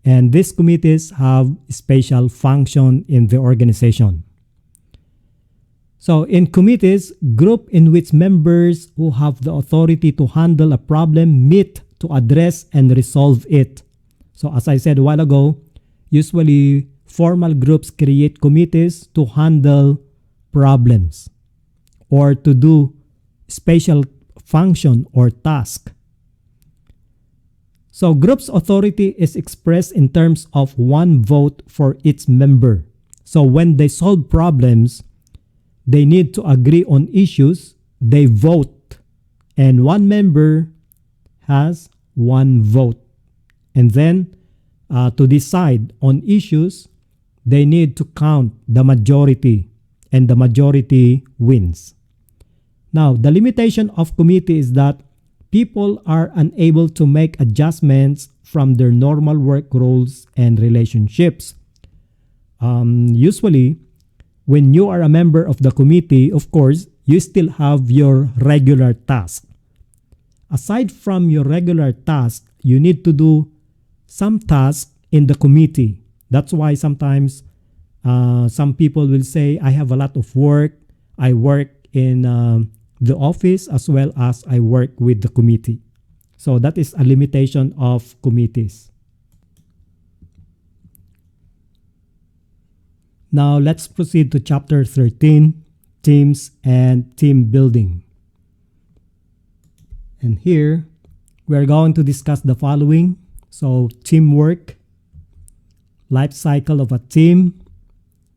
and these committees have special function in the organization. So in committees, group in which members who have the authority to handle a problem meet to address and resolve it. So as I said a while ago, usually formal groups create committees to handle problems or to do special function or task. So group's authority is expressed in terms of one vote for each member. So when they solve problems, they need to agree on issues, they vote, and one member has one vote. And then to decide on issues, they need to count the majority, and the majority wins. Now, the limitation of committee is that people are unable to make adjustments from their normal work roles and relationships. Usually, when you are a member of the committee, of course, you still have your regular task. Aside from your regular task, you need to do some tasks in the committee. That's why sometimes some people will say, I have a lot of work. I work in the office as well as I work with the committee. So that is a limitation of committees. Now let's proceed to chapter 13, teams and team building. And here we're going to discuss the following. So teamwork, life cycle of a team,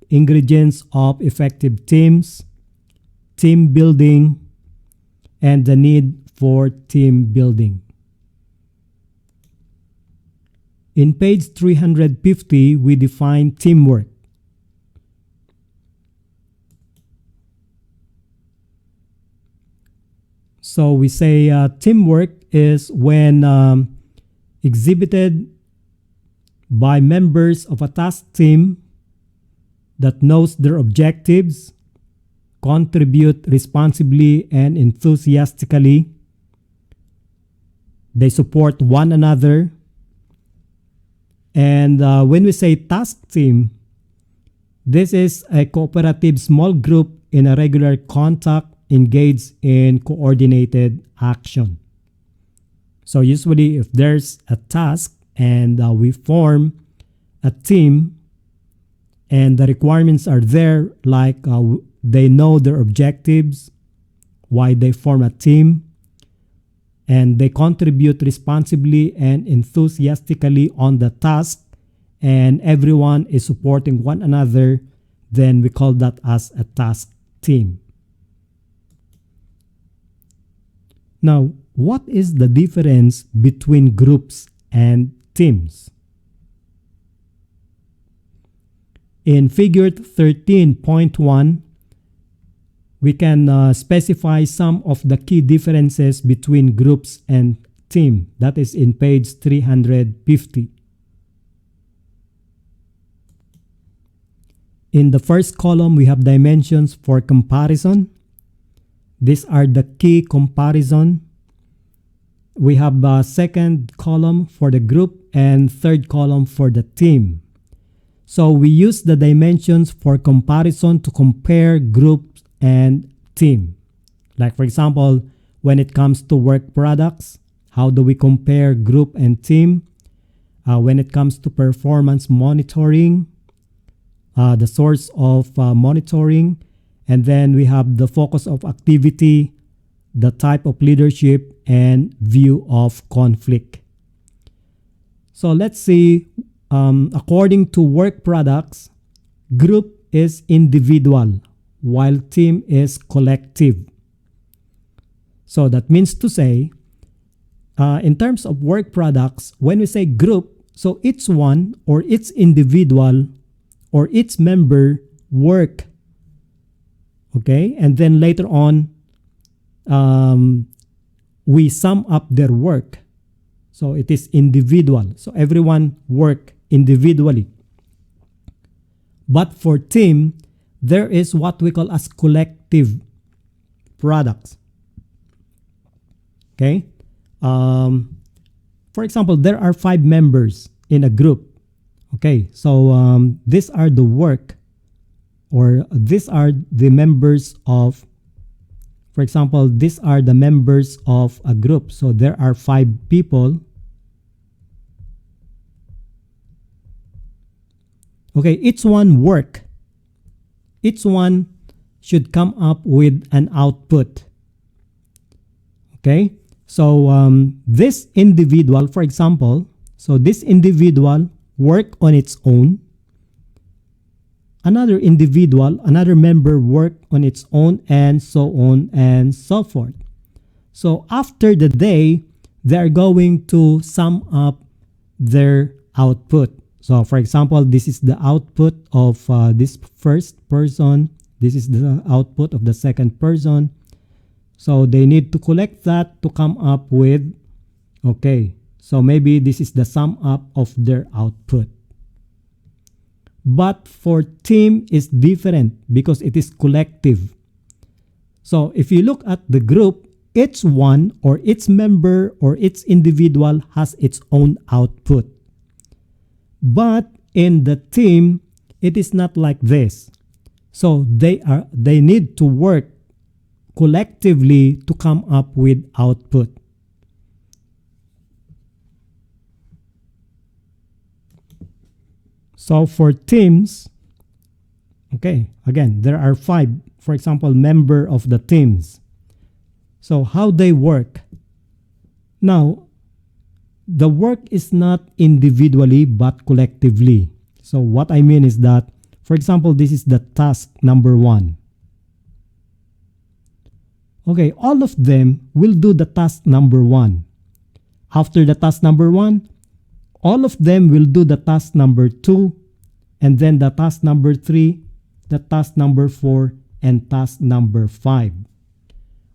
ingredients of effective teams, team building, and the need for team building. In page 350, we define teamwork. So we say teamwork is when exhibited by members of a task team that knows their objectives, contribute responsibly and enthusiastically. They support one another. And when we say task team, this is a cooperative small group in a regular contact engaged in coordinated action. So usually if there's a task and we form a team and the requirements are there, like they know their objectives, why they form a team, and they contribute responsibly and enthusiastically on the task, and everyone is supporting one another, then we call that as a task team. Now, what is the difference between groups and teams? In figure 13.1, we can specify some of the key differences between groups and team. That is in page 350. In the first column, we have dimensions for comparison. These are the key comparison. We have a second column for the group and third column for the team. So we use the dimensions for comparison to compare groups and team. Like for example, when it comes to work products, how do we compare group and team? When it comes to performance monitoring, the source of monitoring, and then we have the focus of activity, the type of leadership, and view of conflict. So let's see, according to work products, group is individual, while team is collective. So that means to say, in terms of work products, when we say group, so each one or each individual or each member work. Okay, and then later on, we sum up their work. So it is individual. So everyone work individually. But for team, there is what we call as collective products. Okay. For example, there are 5 members in a group. Okay, so these are the work, or these are the members of, for example, these are the members of a group. So there are 5 people. Okay, each one work. Each one should come up with an output. Okay, so this individual, for example, so this individual work on its own. Another individual, another member work on its own, and so on and so forth. So after the day, they're going to sum up their output. So for example, this is the output of this first person. This is the output of the second person. So they need to collect that to come up with, okay, so maybe this is the sum up of their output. But for team is different because it is collective. So if you look at the group, each one or each member or each individual has its own output. But in the team, it is not like this. So they need to work collectively to come up with output. So for teams, okay, again, there are 5, for example, member of the teams. So how they work. Now, the work is not individually but collectively. So what I mean is that, for example, this is the task number 1. Okay, all of them will do the task number 1. After the task number 1, all of them will do the task number 2, and then the task number 3, the task number 4, and task number 5.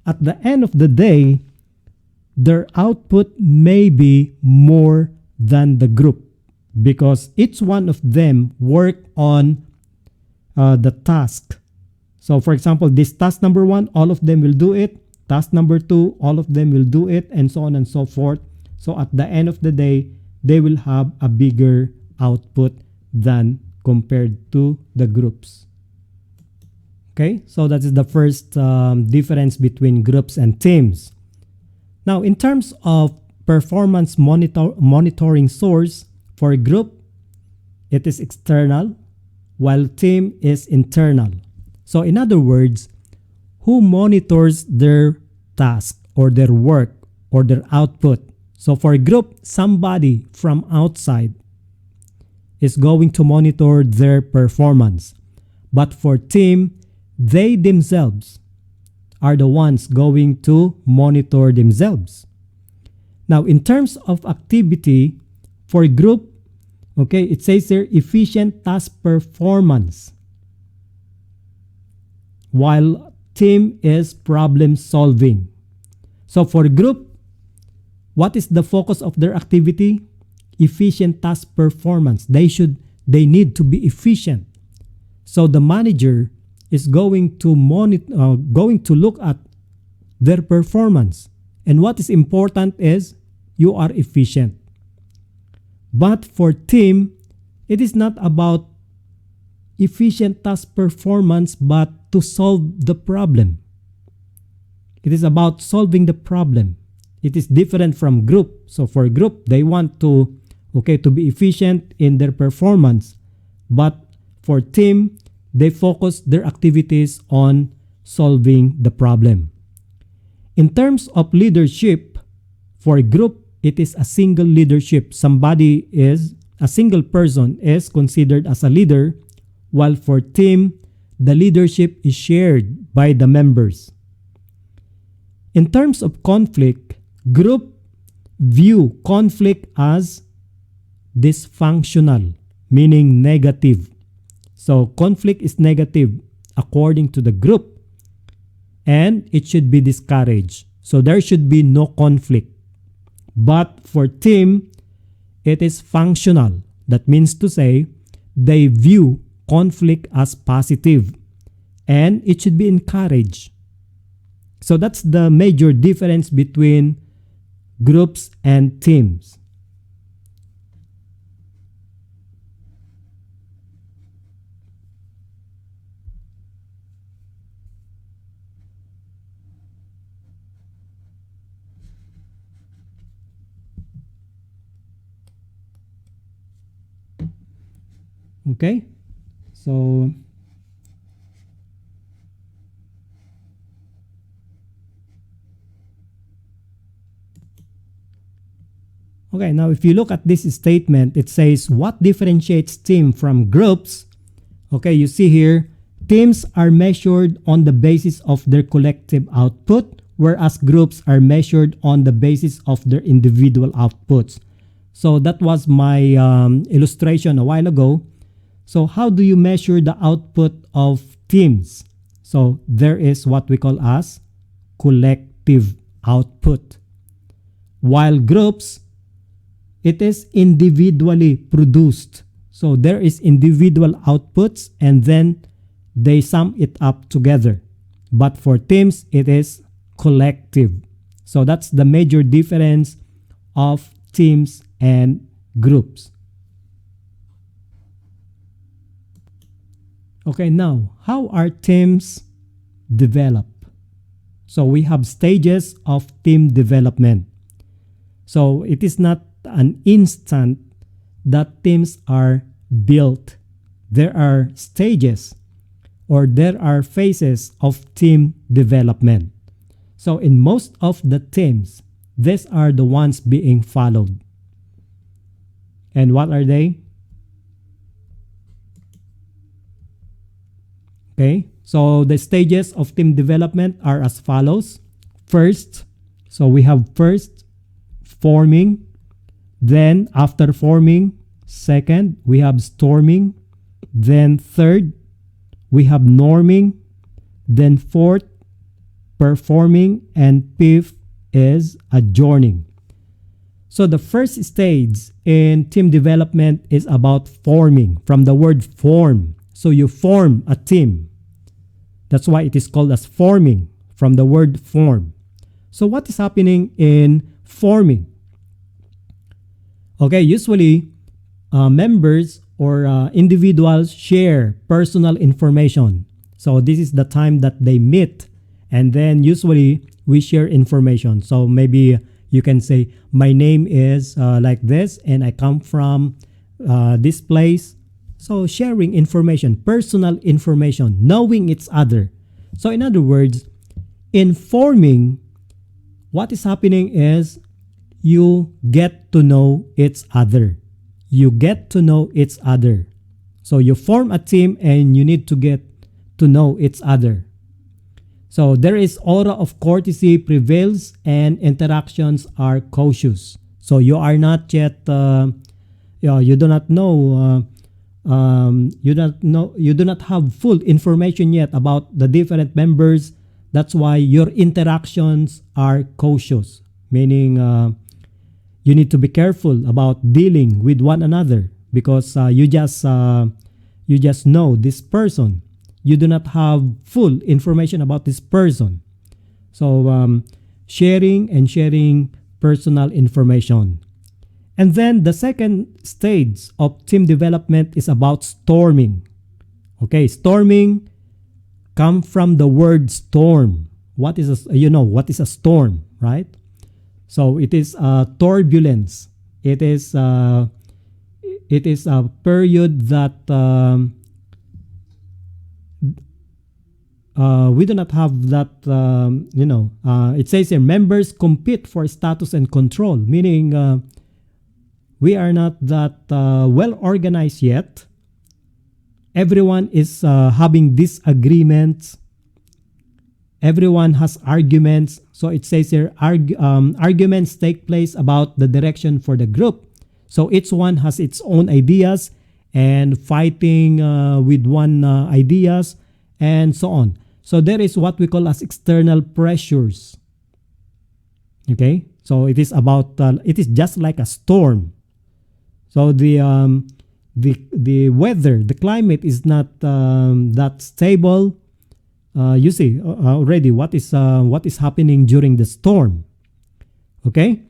At the end of the day, their output may be more than the group because each one of them work on the task. So for example, this task number 1, all of them will do it. Task number 2, all of them will do it, and so on and so forth. So at the end of the day, they will have a bigger output than compared to the groups. Okay, so that is the first difference between groups and teams. Now, in terms of performance monitoring source, for a group, it is external, while team is internal. So in other words, who monitors their task or their work or their output? So for a group, somebody from outside is going to monitor their performance. But for team, they themselves are the ones going to monitor themselves. Now, in terms of activity, for a group, okay, it says there efficient task performance, while team is problem solving. So for a group, what is the focus of their activity? Efficient task performance. They need to be efficient. So the manager is going to look at their performance. And what is important is you are efficient. But for team, it is not about efficient task performance, but to solve the problem. It is about solving the problem. It is different from group. So for a group, they want to be efficient in their performance. But for team, they focus their activities on solving the problem. In terms of leadership, for a group, it is a single leadership. A single person is considered as a leader, while for team, the leadership is shared by the members. In terms of conflict, group view conflict as dysfunctional, meaning negative. So conflict is negative according to the group, and it should be discouraged. So there should be no conflict. But for team, it is functional. That means to say they view conflict as positive, and it should be encouraged. So that's the major difference between groups and teams. Okay, so okay, now if you look at this statement, it says what differentiates team from groups. Okay, you see here, teams are measured on the basis of their collective output, whereas groups are measured on the basis of their individual outputs. So that was my illustration a while ago. So how do you measure the output of teams? So there is what we call as collective output. While groups, it is individually produced. So there is individual outputs and then they sum it up together. But for teams, it is collective. So that's the major difference of teams and groups. Okay, now, how are teams developed? So we have stages of team development. So it is not an instant that teams are built. There are stages or there are phases of team development. So in most of the teams, these are the ones being followed. And what are they? Okay, so the stages of team development are as follows. First, so we have first forming, then after forming, second, we have storming, then third, we have norming, then fourth, performing, and fifth is adjourning. So the first stage in team development is about forming, from the word form. So you form a team. That's why it is called as forming, from the word form. So what is happening in forming? Okay, usually members or individuals share personal information. So this is the time that they meet, and then usually we share information. So maybe you can say, my name is like this, and I come from this place. So sharing information, personal information, knowing each other. So in other words, in forming, what is happening is you get to know each other. You get to know each other. So you form a team and you need to get to know each other. So there is aura of courtesy prevails and interactions are cautious. So you are not yet, you do not know, you do not have full information yet about the different members. That's why your interactions are cautious, meaning you need to be careful about dealing with one another because you just know this person. You do not have full information about this person. So sharing personal information. And then the second stage of team development is about storming. Okay, storming comes from the word storm. What is what is a storm, right? So it is turbulence. It is a period that we do not have that. It says here members compete for status and control, meaning we are not that well organized yet. Everyone is having disagreements. Everyone has arguments. So it says here, arguments take place about the direction for the group. So each one has its own ideas and fighting with one ideas and so on. So there is what we call as external pressures. Okay, so it is about it is just like a storm. So the weather, the climate is not that stable. You see already what is happening during the storm. Okay,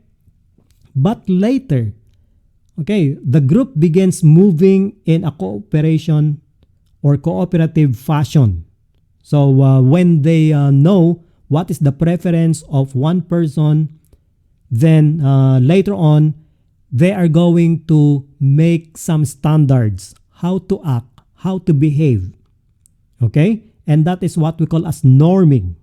but later, okay, the group begins moving in a cooperation or cooperative fashion. So when they know what is the preference of one person, then later on they are going to make some standards, how to act, how to behave. Okay? And that is what we call as norming.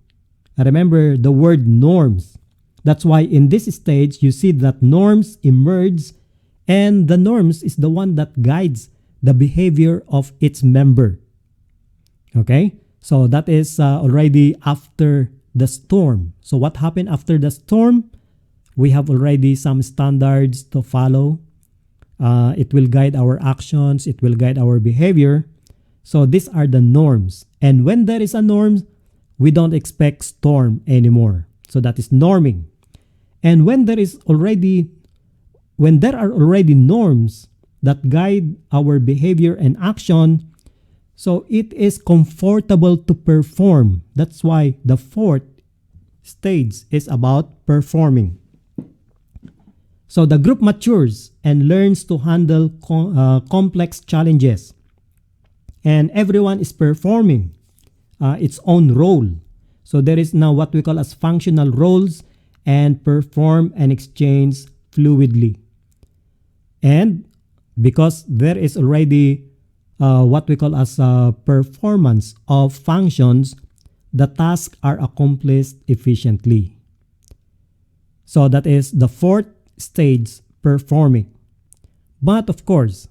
Remember the word norms. That's why in this stage, you see that norms emerge, and the norms is the one that guides the behavior of its member. Okay? So that is already after the storm. So what happened after the storm? We have already some standards to follow. It will guide our actions. It will guide our behavior. So these are the norms. And when there is a norm, we don't expect storm anymore. So that is norming. And when there are already norms that guide our behavior and action, so it is comfortable to perform. That's why the fourth stage is about performing. So the group matures and learns to handle complex challenges. And everyone is performing its own role. So there is now what we call as functional roles and perform and exchange fluidly. And because there is already what we call as performance of functions, the tasks are accomplished efficiently. So that is the fourth stage, performing. But of course,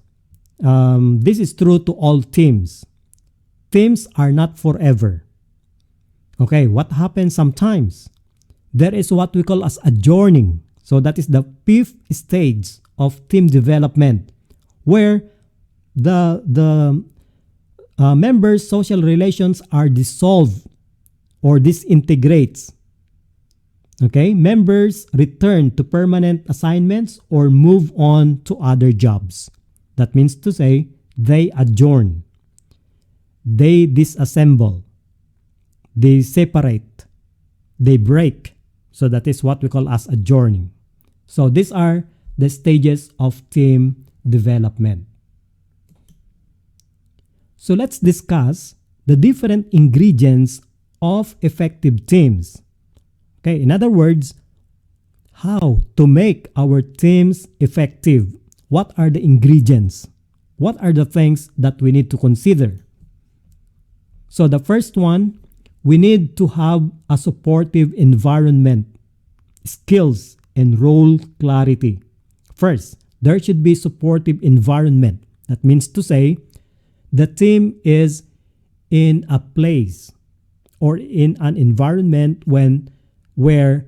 this is true to all teams. Teams are not forever. Okay, what happens sometimes? There is what we call as adjourning. So that is the fifth stage of team development, where the members' social relations are dissolved or disintegrates. Okay, members return to permanent assignments or move on to other jobs. That means to say they adjourn, they disassemble, they separate, they break. So that is what we call as adjourning. So these are the stages of team development. So let's discuss the different ingredients of effective teams. Okay, in other words, how to make our teams effective. What are the ingredients? What are the things that we need to consider? So the first one, we need to have a supportive environment, skills, and role clarity. First, there should be supportive environment. That means to say, the team is in a place or in an environment where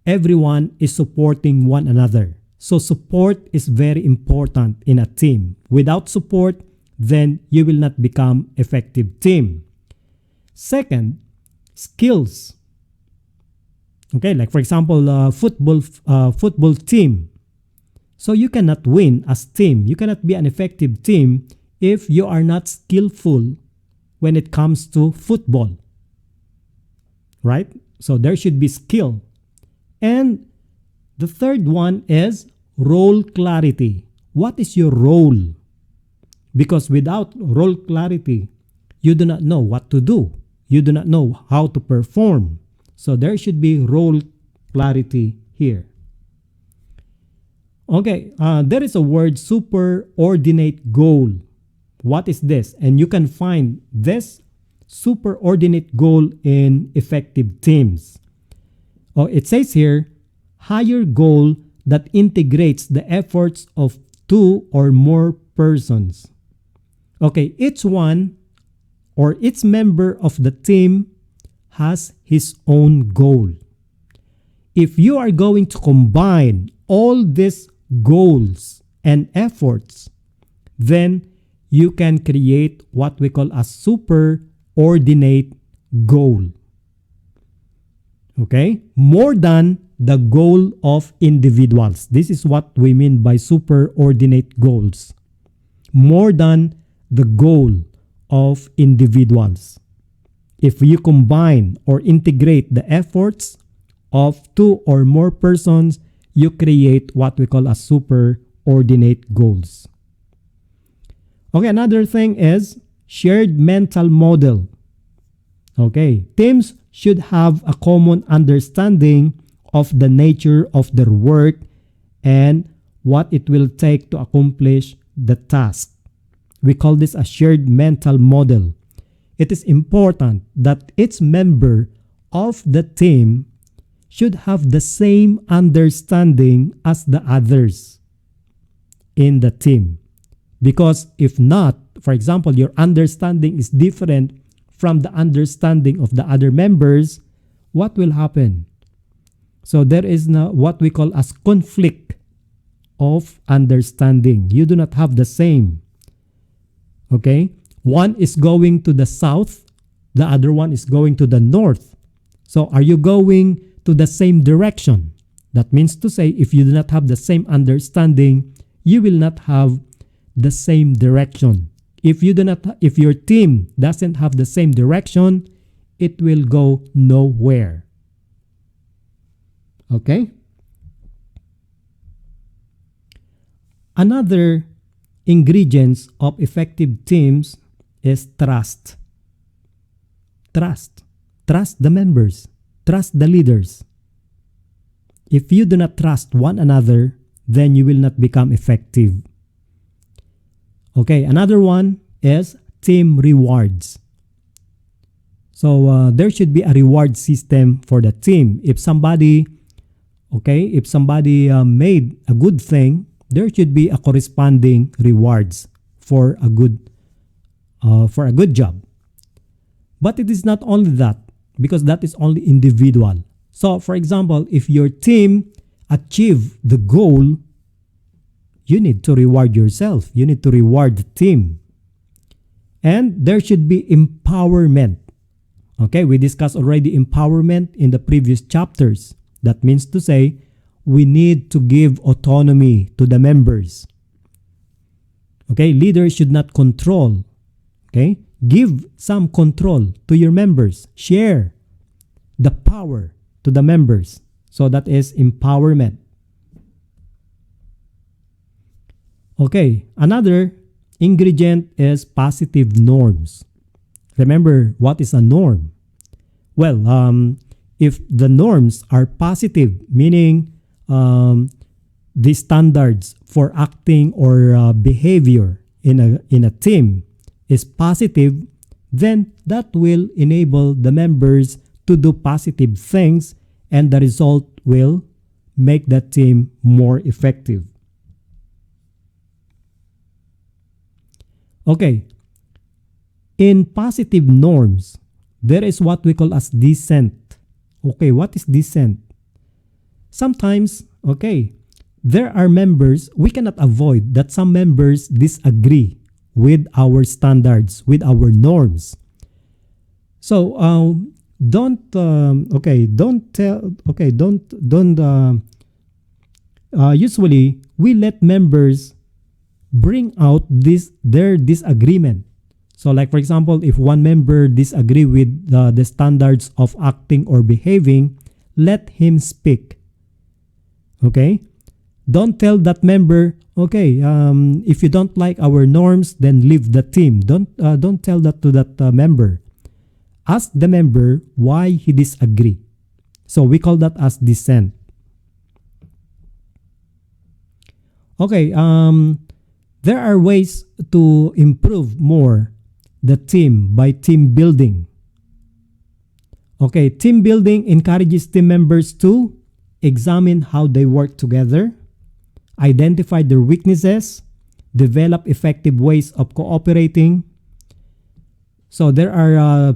everyone is supporting one another. So support is very important in a team. Without support, then you will not become effective team. Second, skills. Okay, like for example, football team. So you cannot win as team. You cannot be an effective team if you are not skillful when it comes to football. Right? So there should be skill. And the third one is role clarity. What is your role? Because without role clarity, you do not know what to do. You do not know how to perform. So there should be role clarity here. Okay, there is a word superordinate goal. What is this? And you can find this superordinate goal in effective teams. Oh, it says here, higher goal that integrates the efforts of two or more persons. Okay, each one or each member of the team has his own goal. If you are going to combine all these goals and efforts, then you can create what we call a superordinate goal. Okay? More than the goal of individuals. This is what we mean by superordinate goals. More than the goal of individuals. If you combine or integrate the efforts of two or more persons, you create what we call a superordinate goals. Okay, another thing is shared mental model. Okay, teams should have a common understanding of the nature of their work and what it will take to accomplish the task. We call this a shared mental model. It is important that each member of the team should have the same understanding as the others in the team. Because if not, for example, your understanding is different from the understanding of the other members, what will happen? So there is now what we call as conflict of understanding. You do not have the same. Okay? One is going to the south, the other one is going to the north. So are you going to the same direction? That means to say, if you do not have the same understanding, you will not have the same direction. If your team doesn't have the same direction, it will go nowhere. Okay? Another ingredients of effective teams is trust. Trust. Trust the members. Trust the leaders. If you do not trust one another, then you will not become effective. Okay, another one is team rewards. So there should be a reward system for the team. If somebody made a good thing, there should be a corresponding rewards for a good job. But it is not only that, because that is only individual. So for example, if your team achieve the goal, you need to reward yourself. You need to reward the team. And there should be empowerment. Okay, we discussed already empowerment in the previous chapters. That means to say, we need to give autonomy to the members. Okay, leaders should not control. Okay, give some control to your members. Share the power to the members. So that is empowerment. Okay, another ingredient is positive norms. Remember, what is a norm? Well, if the norms are positive, meaning the standards for acting or behavior in a team is positive, then that will enable the members to do positive things, and the result will make that team more effective. Okay, in positive norms, there is what we call as dissent. Okay, what is dissent? Sometimes, okay, there are members, we cannot avoid that some members disagree with our standards, with our norms. So, usually we let members bring out their disagreement. So like for example, if one member disagree with the standards of acting or behaving, let him speak. Okay? Don't tell that member, okay, if you don't like our norms, then leave the team. Don't tell that to that member. Ask the member why he disagree. So we call that as dissent. Okay, there are ways to improve more the team by team building. Okay, team building encourages team members to examine how they work together, identify their weaknesses, develop effective ways of cooperating. So there are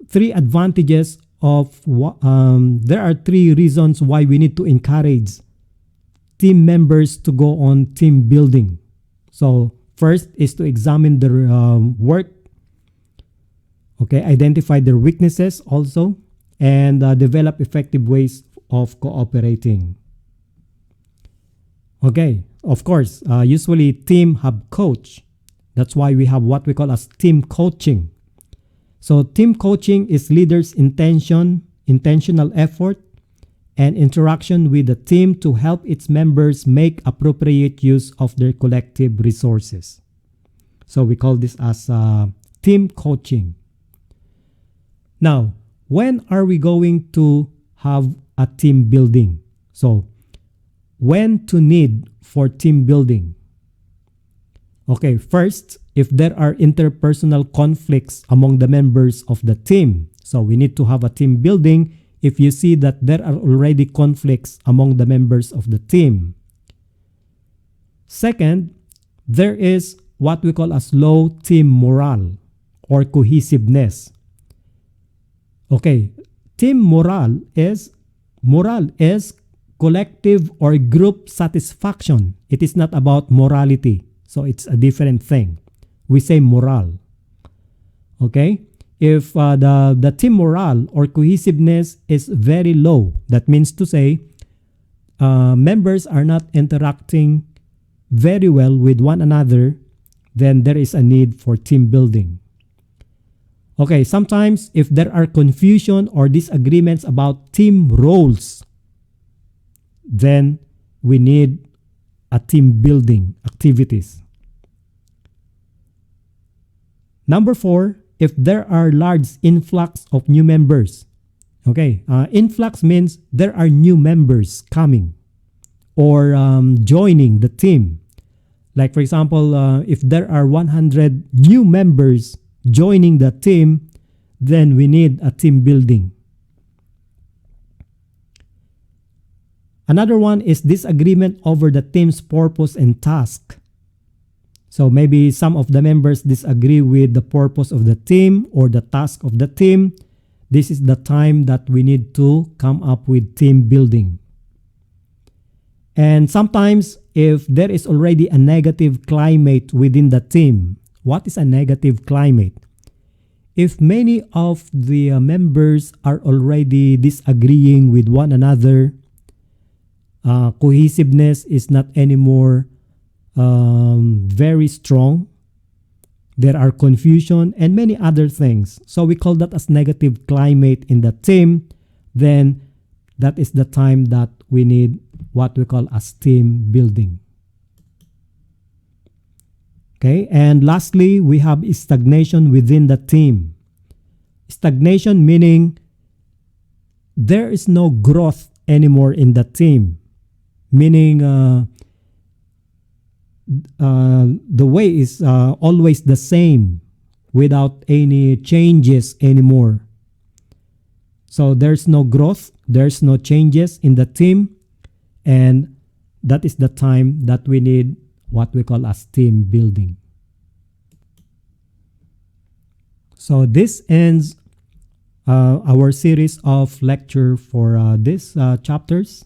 three advantages of there are three reasons why we need to encourage team members to go on team building. So first is to examine their work. Okay, identify their weaknesses also, and develop effective ways of cooperating. Okay, of course, usually team have coach. That's why we have what we call as team coaching. So team coaching is leaders' intentional effort, and interaction with the team to help its members make appropriate use of their collective resources. So we call this as team coaching. Now, when are we going to have a team building? So, when to need for team building? Okay, first, if there are interpersonal conflicts among the members of the team. So, we need to have a team building if you see that there are already conflicts among the members of the team. Second, there is what we call as low team morale or cohesiveness. Okay, team morale is collective or group satisfaction. It is not about morality. So it's a different thing. We say morale. Okay? If the team morale or cohesiveness is very low, that means to say members are not interacting very well with one another, then there is a need for team building. Okay, sometimes if there are confusion or disagreements about team roles, then we need a team building activities. Number 4, if there are large influx of new members. Okay, influx means there are new members coming or joining the team. Like for example, if there are 100 new members joining the team, then we need a team building. Another one is disagreement over the team's purpose and task. So maybe some of the members disagree with the purpose of the team or the task of the team. This is the time that we need to come up with team building. And sometimes if there is already a negative climate within the team, what is a negative climate? If many of the members are already disagreeing with one another, cohesiveness is not anymore very strong. There are confusion and many other things. So we call that as negative climate in the team. Then that is the time that we need what we call as team building. Okay, and lastly, we have stagnation within the team. Stagnation meaning there is no growth anymore in the team. Meaning the way is always the same without any changes anymore. So there's no growth, there's no changes in the team, and that is the time that we need what we call as team building. So this ends our series of lecture for these chapters.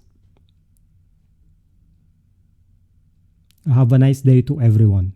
Have a nice day to everyone.